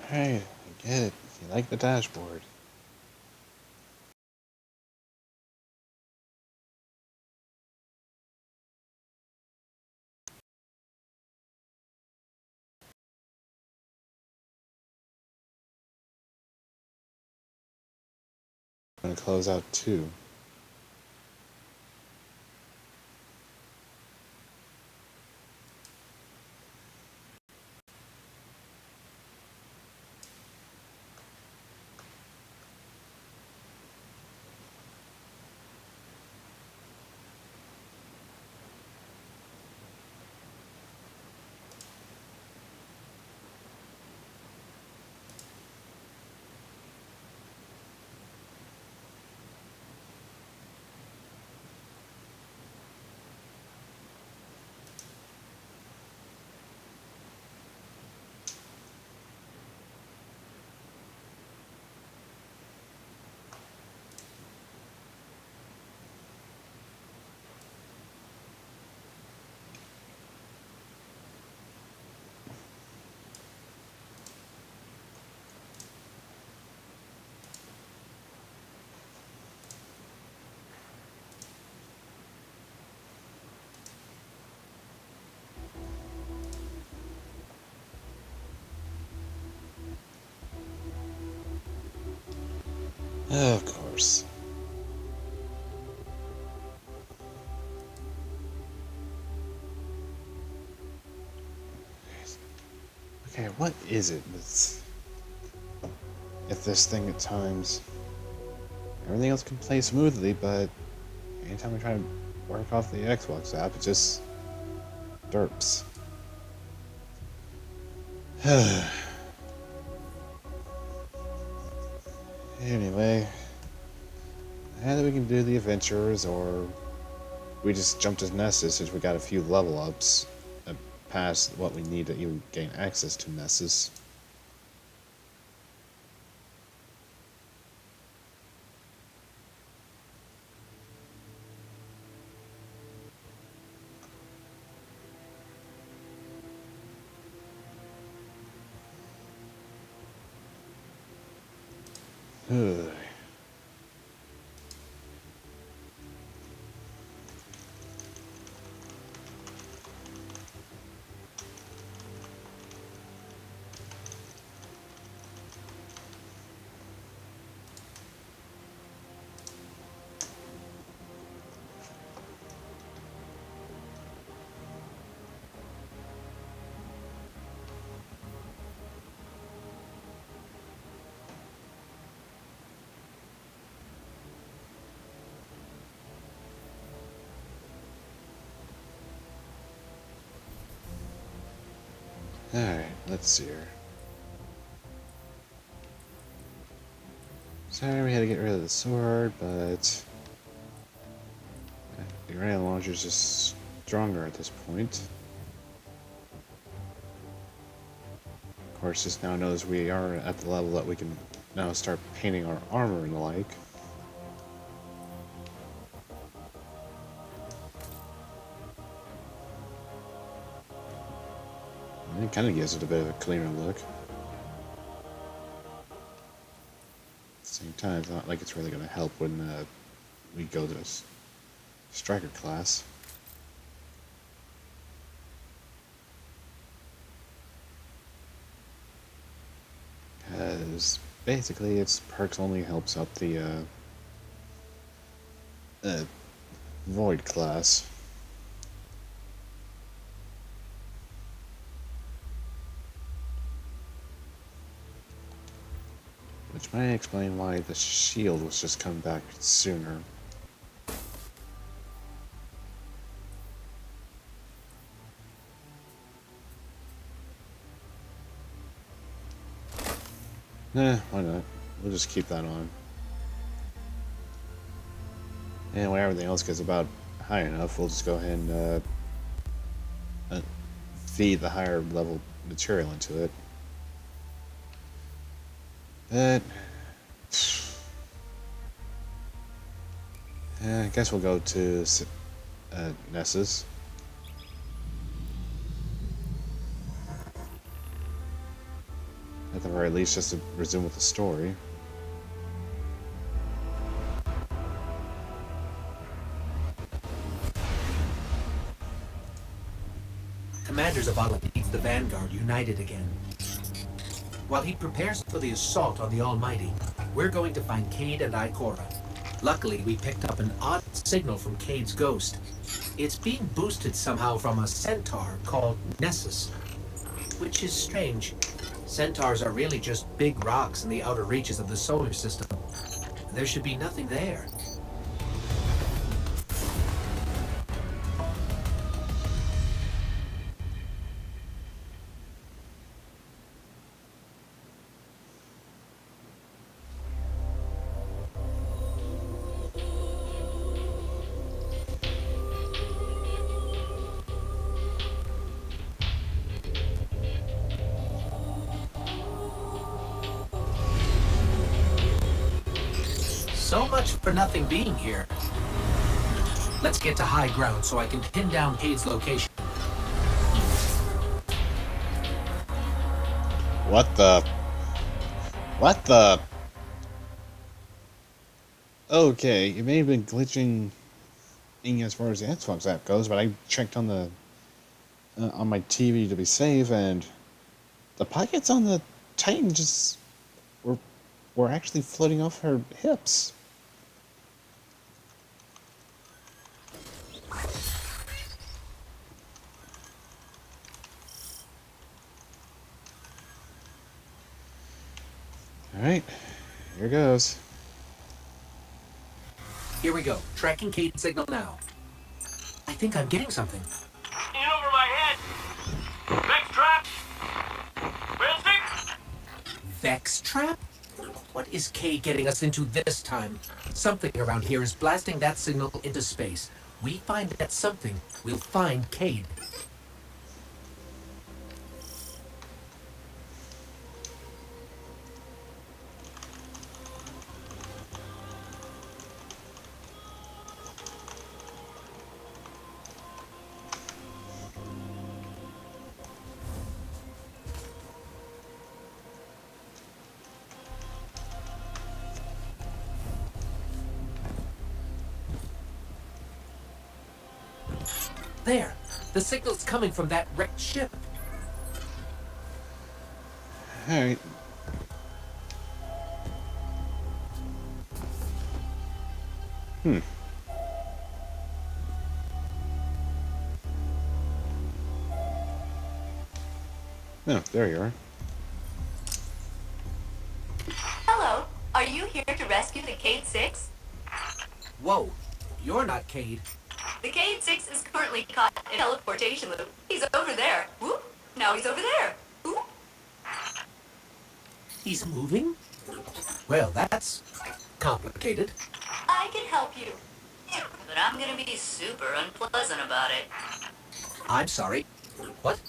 Hey, I get it. You like the dashboard. I'm gonna close out too. Of course. what is it with this thing at times? Everything else can play smoothly, but anytime I try to work off the Xbox app, it just derps. Anyway, either we can do the adventures, or we just jump to Nessus since we got a few level ups past what we need to even gain access to Nessus. Ugh. Alright, let's see here. Sorry, we had to get rid of the sword, but the grenade launcher is just stronger at this point. Of course, this now knows we are at the level that we can now start painting our armor and the like. And it kind of gives it a bit of a cleaner look. At the same time, it's not like it's really going to help when we go to this striker class. Because basically its perks only helps out the void class. Which might explain why the shield was just coming back sooner. Nah, why not? We'll just keep that on. And when everything else gets about high enough, we'll just go ahead and feed the higher level material into it. But I guess we'll go to Nessus. At the very least, just to resume with the story. Commander Zavala needs the Vanguard united again. While he prepares for the assault on the Almighty, we're going to find Cade and Ikora. Luckily, we picked up an odd signal from Cade's ghost. It's being boosted somehow from a centaur called Nessus, which is strange. Centaurs are really just big rocks in the outer reaches of the solar system. There should be nothing there. So much for nothing being here. Let's get to high ground so I can pin down Cade's location. What the? What the? Okay, it may have been glitching in as far as the Xbox app goes, but I checked on the on my TV to be safe, and the pockets on the Titan just were actually floating off her hips. Alright, here goes. Here we go. Tracking Cade signal now. I think I'm getting something. In over my head. Vex trap. Wilson? Vex trap? What is Cade getting us into this time? Something around here is blasting that signal into space. We find that something, we'll find Cade. There! The signal's coming from that wrecked ship. Alright. Oh, there you are. Hello. Are you here to rescue the Cade 6? Whoa, you're not Cade. The Cade 6 is currently caught in a teleportation loop. He's over there. Whoop. Now he's over there. Whoop. He's moving? Well, that's complicated. I can help you. But I'm gonna be super unpleasant about it. I'm sorry. What?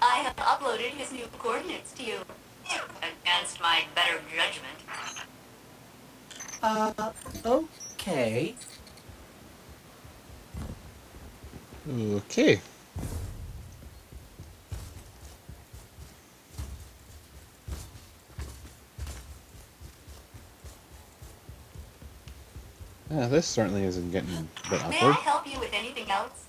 I have uploaded his new coordinates to you. Against my better judgment. Okay. Okay. This certainly isn't getting a bit May I awkward. help you with anything else?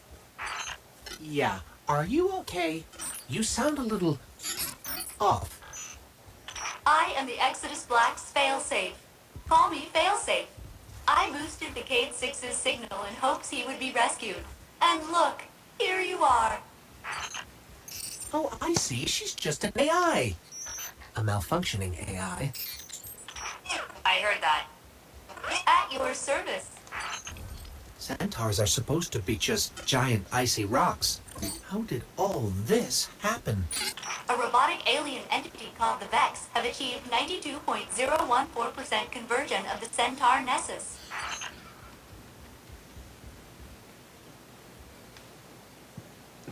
Yeah, are you okay? You sound a little off. I am the Exodus Black's failsafe. Call me failsafe. I boosted the Cade 6's signal in hopes he would be rescued. And look, here you are. Oh, I see. She's just an AI. A malfunctioning AI. I heard that. At your service. Centaurs are supposed to be just giant icy rocks. How did all this happen? A robotic alien entity called the Vex have achieved 92.014% conversion of the Centaur Nessus.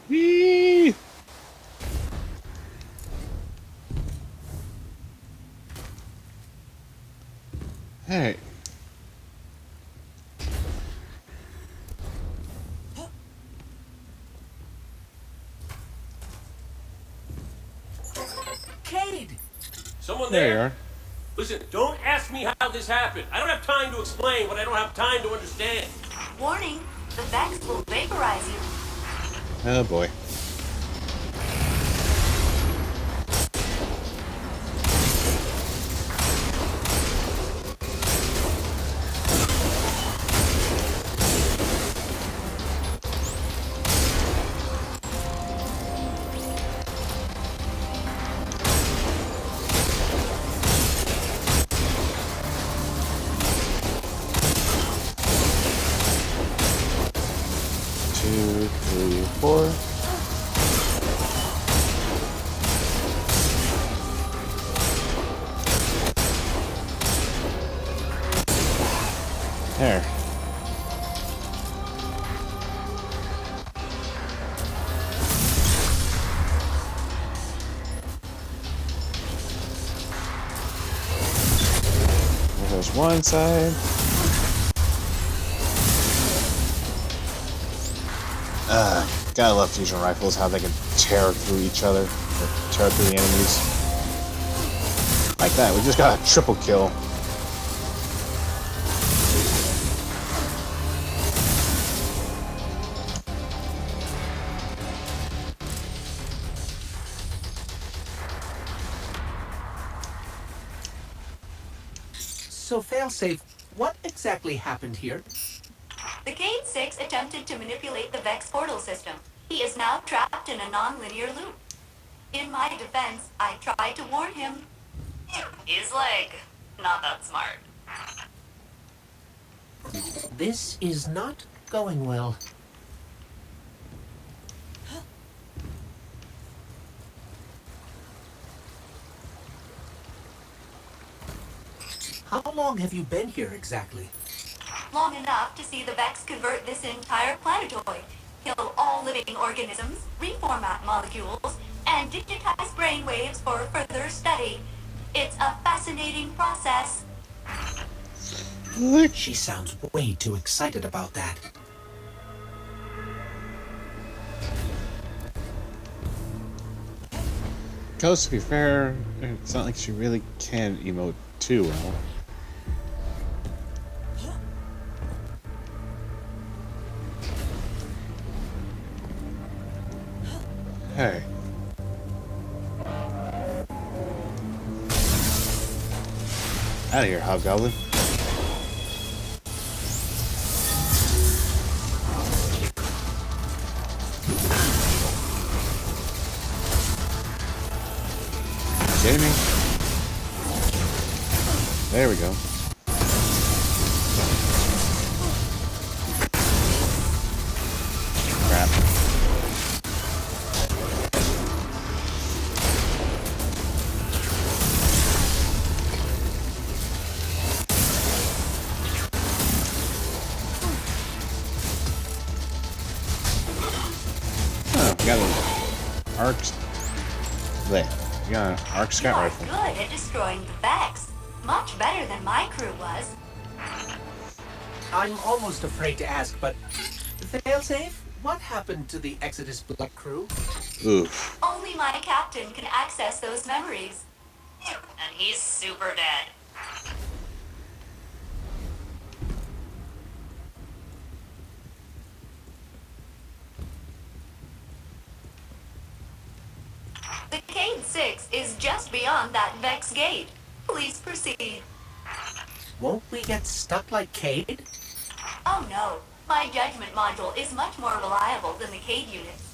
Whee! Alright. Cade! Someone There you there? are. Listen, don't ask me how this happened. I don't have time to explain what I don't have time to understand. Warning, the Vex will vaporize you. Oh boy. Two, three, four. There. There's one side. Gotta love fusion rifles, how they can tear through each other, or tear through the enemies. Like that, we just got a triple kill. So, failsafe, what exactly happened here? The Cade 6 attempted to manipulate the Vex portal system. He is now trapped in a non-linear loop. In my defense, I tried to warn him. He's like, not that smart. This is not going well. How long have you been here exactly? Long enough to see the Vex convert this entire planetoid, kill all living organisms, reformat molecules, and digitize brainwaves for further study. It's a fascinating process. She sounds way too excited about that. Because to be fair, it's not like she really can emote too well. Hey. Out of here, Hobgoblin. Kidding me? There we go. Crap. Oh, we got an arc. There. We got an arc scout You are rifle. good at destroying the Vex. Much better than my crew was. I'm almost afraid to ask, but failsafe, what happened to the Exodus Blood crew? Oof. Only my captain can access those memories. And he's super dead. The Cade 6 is just beyond that Vex gate. Please proceed. Won't we get stuck like Cade? Oh no, my judgment module is much more reliable than the Cade units.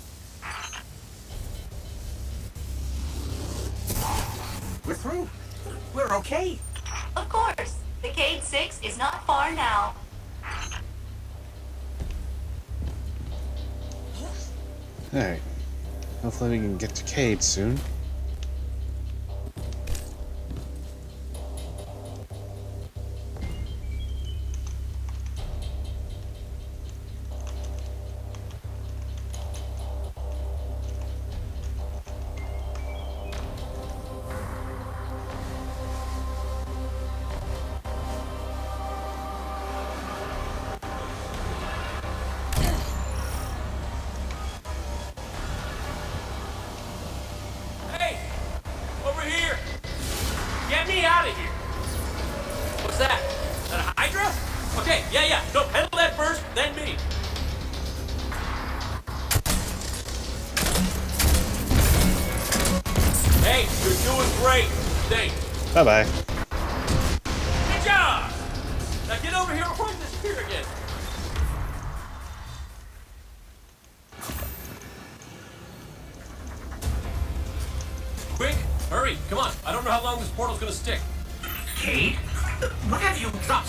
We're through. We're okay. Of course, the Cade 6 is not far now. Alright. Hopefully we can get to Cade soon. Hey! Over here! Get me out of here! What's that? Is that a Hydra? Okay, yeah. No, handle that first, then me. Hey, you're doing great. Thanks. Bye-bye. Good job! Now get over here before you disappear again. Quick, hurry, come on. I don't know how long this portal's gonna stick. Cade? What have you... Stop.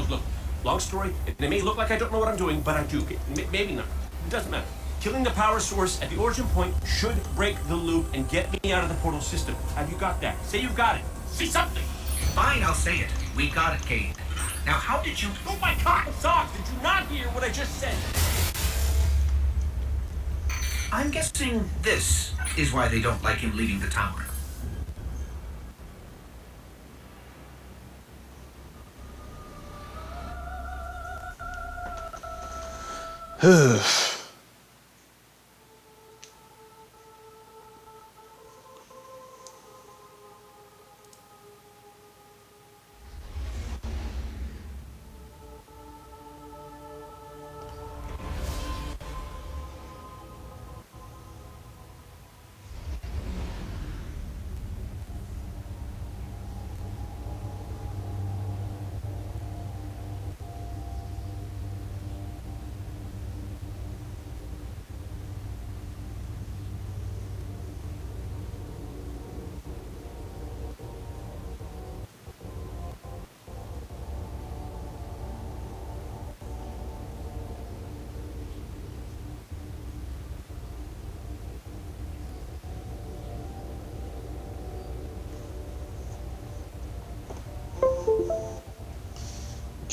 Look. Long story, it may look like I don't know what I'm doing, but I do. Maybe not. It doesn't matter. Killing the power source at the origin point should break the loop and get me out of the portal system. Have you got that? Say you've got it. Say something. Fine, I'll say it. We got it, Cade. Now, how did you... Oh my God, Sock, did you not hear what I just said? I'm guessing this is why they don't like him leaving the tower.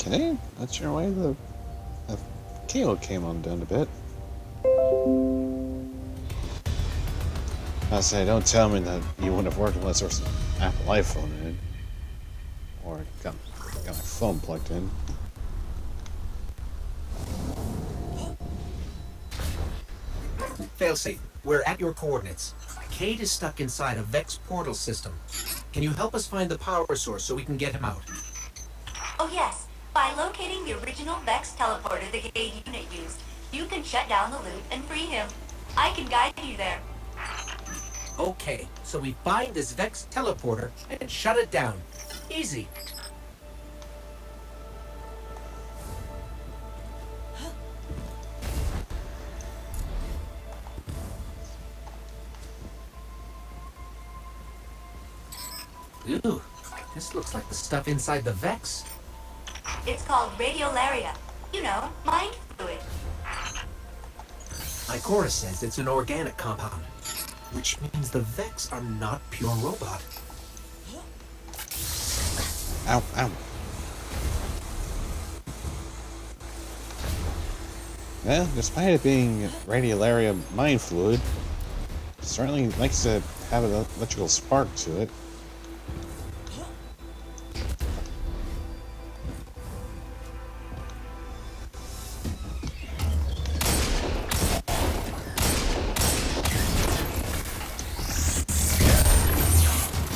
Okay, that's your way. The cable came undone a bit. I say, don't tell me that you wouldn't have worked unless there was an Apple iPhone in it. Or got my phone plugged in. Failsafe, we're at your coordinates. Cade is stuck inside a Vex portal system. Can you help us find the power source so we can get him out? Oh yes, by locating the original Vex teleporter the Cade unit used, you can shut down the loop and free him. I can guide you there. Okay, so we find this Vex teleporter and shut it down. Easy. Ooh, this looks like the stuff inside the Vex. It's called radiolaria. You know, mind fluid. Ikora says it's an organic compound, which means the Vex are not pure robot. Ow, ow. Well, despite it being radiolaria mind fluid, it certainly likes to have an electrical spark to it.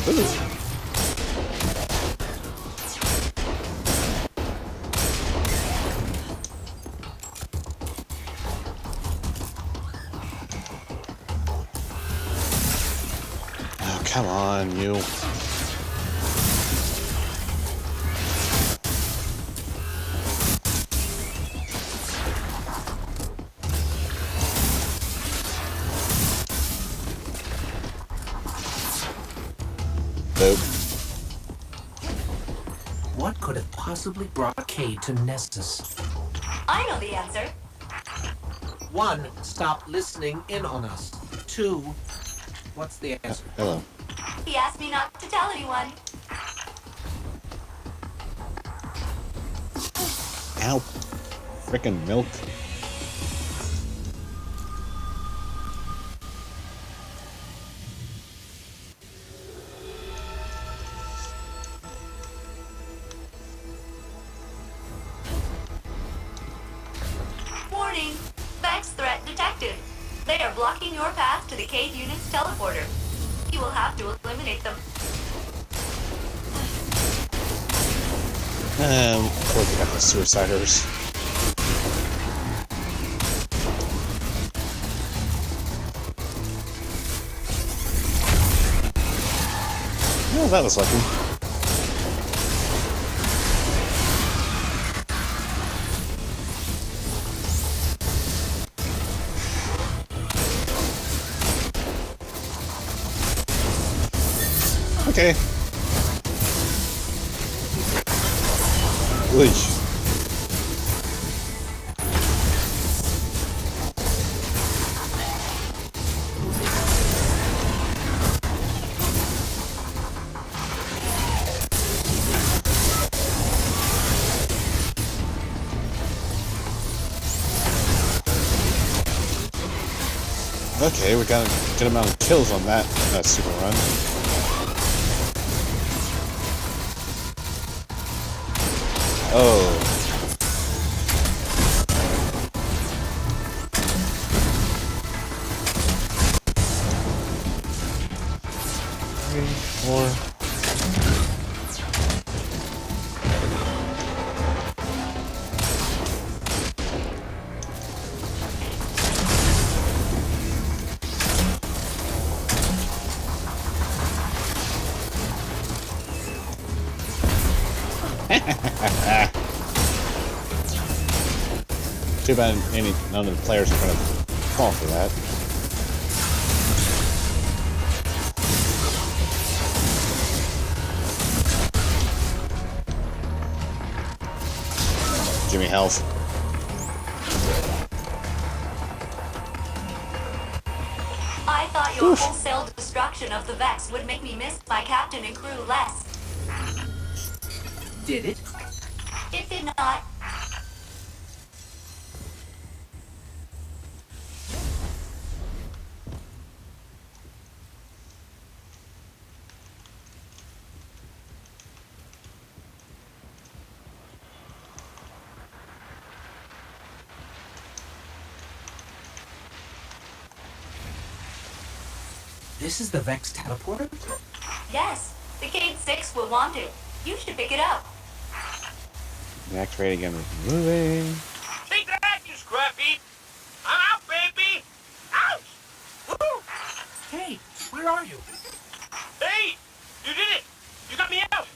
Ooh. Oh, come on, you. Boop. What could have possibly brought Cade to Nessus? I know the answer. 1, stop listening in on us. 2, what's the answer? Hello. He asked me not to tell anyone. Ow. Frickin' milk. Warning! Vex threat detected. They are blocking your path to the Cade unit's teleporter. You will have to eliminate them. Of course we got the suiciders. Oh, that was lucky. Okay. Leash. Okay, we got a good amount of kills on that super run. Oh. 3, 4. Too bad none of the players are going to fall for that. Give me health. I thought your wholesale destruction of the Vex would make me miss my captain and crew less. Did it? It did not. This is the Vex teleporter? Yes, the Cade 6 will want it. You should pick it up. Activate again. Moving. Take that, you scrappy! I'm out, baby! Out! Woo! Hey, where are you? Hey! You did it! You got me out!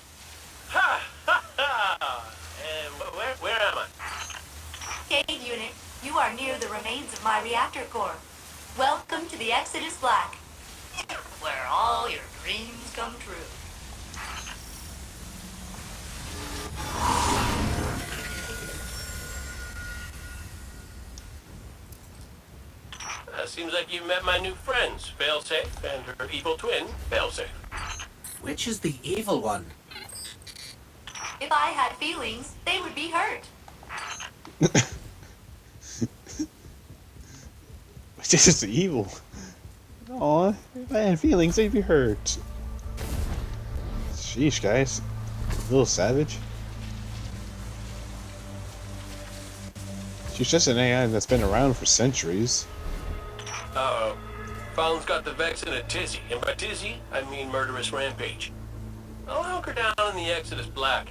Ha! Ha! Ha! Where am I? Cade unit, you are near the remains of my reactor core. Welcome to the Exodus Black, where all your dreams come true. Seems like you met my new friends, Failsafe and her evil twin, Failsafe. Which is the evil one? If I had feelings, they would be hurt. This is evil. Aw, if I had feelings, they'd be hurt. Sheesh, guys. A little savage. She's just an AI that's been around for centuries. Uh-oh. Fallon's got the Vex in a tizzy, and by tizzy, I mean murderous rampage. I'll hunker down in the Exodus Black.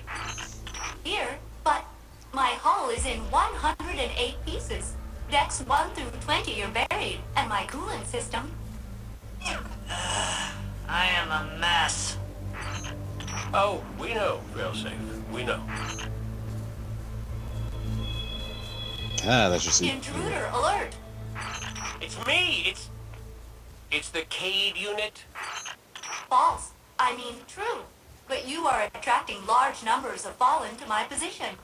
Here, but my hull is in 108 pieces. Decks 1 through 20 are buried, and my coolant system... I am a mess. Oh, we know, Failsafe. We know. Ah, that's just Intruder alert! It's me! It's the Cade unit. False. I mean true. But you are attracting large numbers of fallen to my position.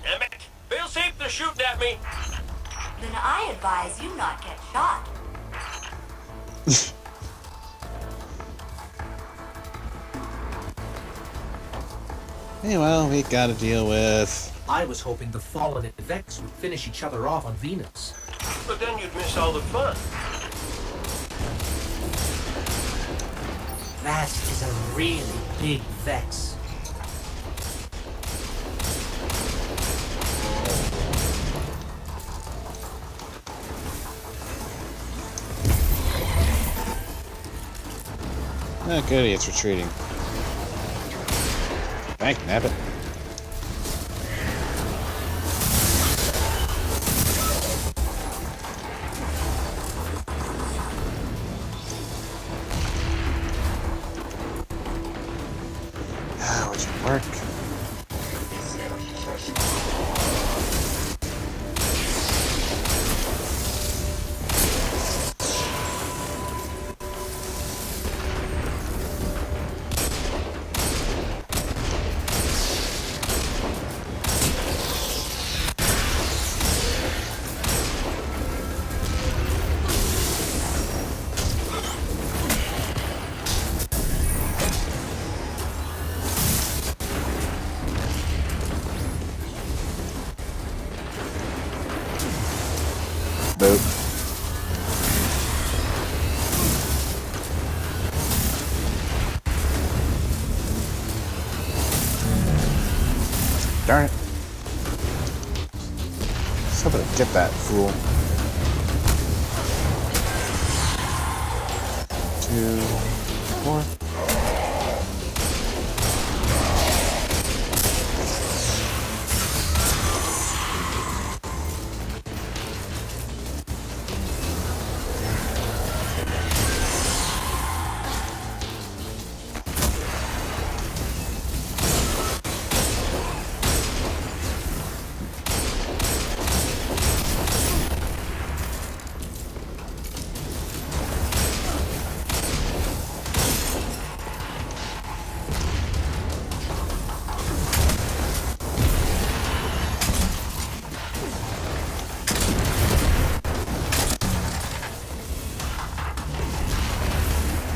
Damn it! Failsafe, they're shooting at me! Then I advise you not get shot. Hey, well, we gotta deal with... I was hoping the Fallen and Vex would finish each other off on Venus. But then you'd miss all the fun. That is a really big Vex. Oh, goody, it's retreating. Bank, nabbit. Would you work? Boop. Darn it. Just hoping to get that fool. 2, 4.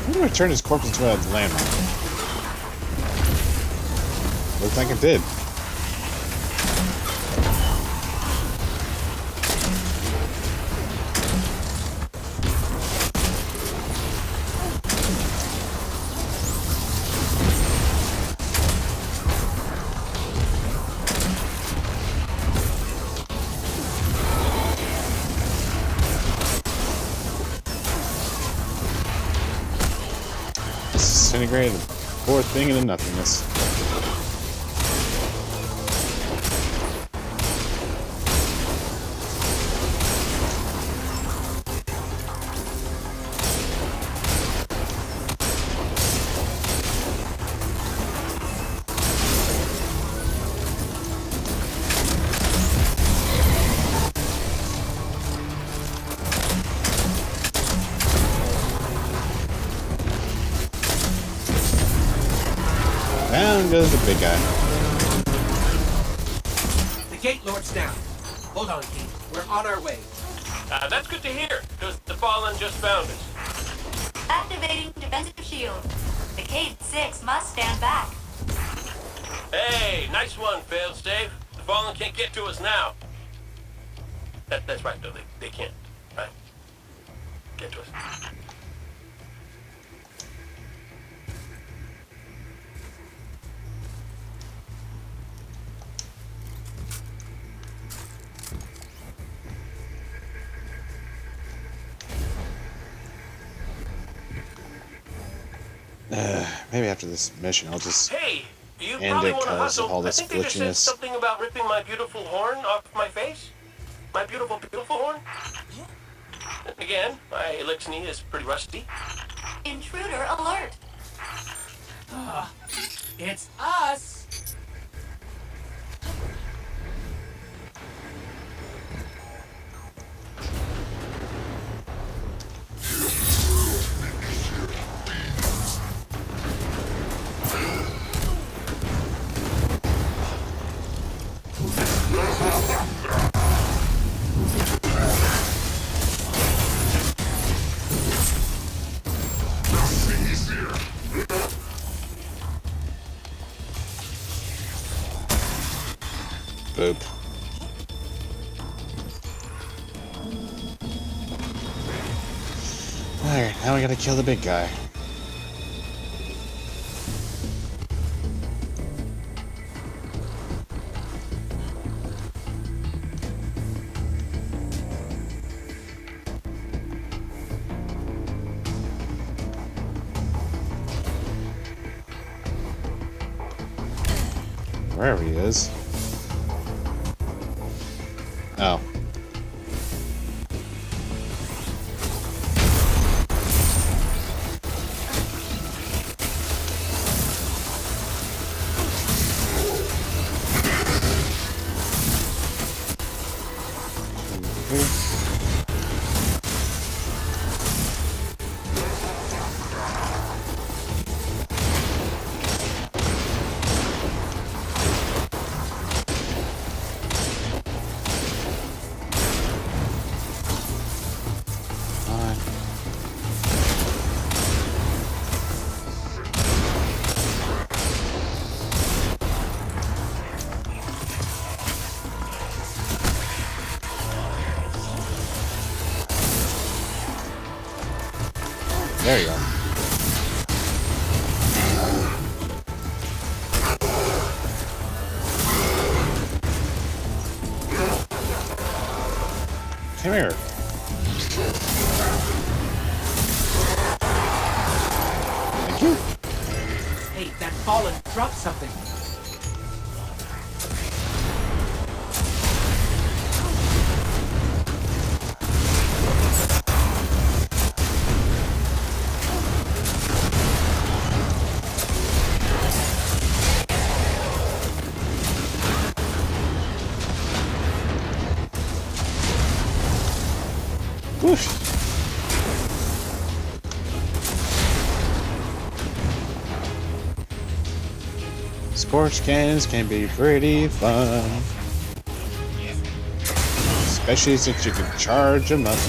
I'm gonna turn his corpse into a landmine. Looks like it did. disintegrated the poor thing into nothingness. Down goes the big guy. The gate lord's down. Hold on, Kate. We're on our way. That's good to hear, because the Fallen just found us. Activating defensive shield. The Cade 6 must stand back. Hey, nice one, Failsafe. The Fallen can't get to us now. That's right, though. They can't, right? Get to us. Maybe after this mission, I'll just Hey, you end probably it want to because of hustle. all I this think they just said glitchiness. something about ripping my beautiful horn off my face. My beautiful, beautiful horn. Again, my elixir is pretty rusty. Intruder alert. It's us! Boop. Alright, now we gotta kill the big guy. Wherever he is. Oh. There you go. Come here. Thank you. Hey, that Fallen dropped something. Whoosh. Scorch cannons can be pretty fun. Especially since you can charge them up.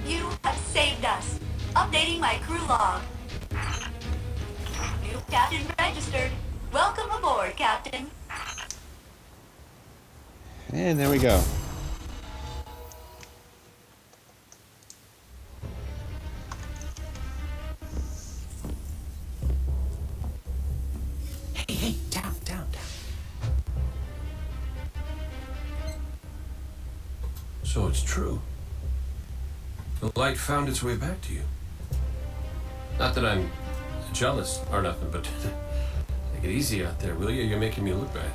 You have saved us. Updating my crew log. New captain registered. Welcome aboard, Captain. And there we go. Hey, down. So it's true. The light found its way back to you. Not that I'm jealous or nothing, but take it easy out there, will you? You're making me look bad.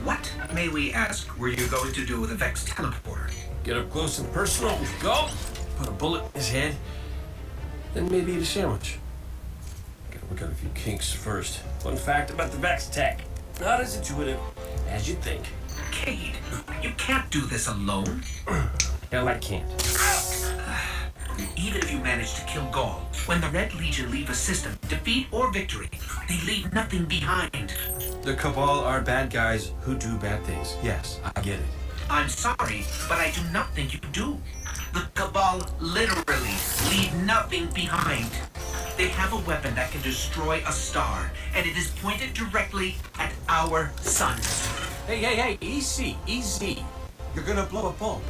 What, may we ask, were you going to do with the Vex teleporter? Get up close and personal. Go. Put a bullet in his head. Then maybe eat a sandwich. Gotta work out a few kinks first. Fun fact about the Vex tech. Not as intuitive as you'd think. Cade, you can't do this alone. Hell, I can't. Even if you manage to kill Gaul, when the Red Legion leave a system, defeat or victory, they leave nothing behind. The Cabal are bad guys who do bad things. Yes, I get it. I'm sorry, but I do not think you do. The Cabal literally leave nothing behind. They have a weapon that can destroy a star, and it is pointed directly at our suns. Hey, easy. You're gonna blow a bulb.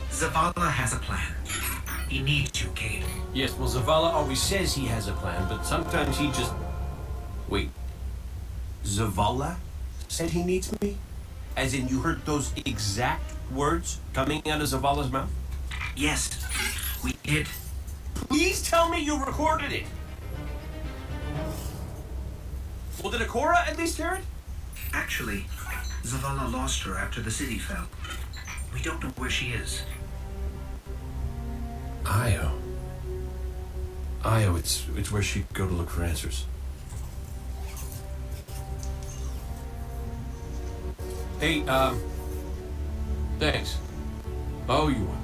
Zavala has a plan. He needs you, Cade. Yes, well, Zavala always says he has a plan, but sometimes he just... Wait. Zavala said he needs me? As in you heard those exact words coming out of Zavala's mouth? Yes, we did. Please tell me you recorded it. Well, did Akora at least hear it? Actually, Zavala lost her after the city fell. We don't know where she is. Io, it's where she'd go to look for answers. Hey, thanks. Oh, you are.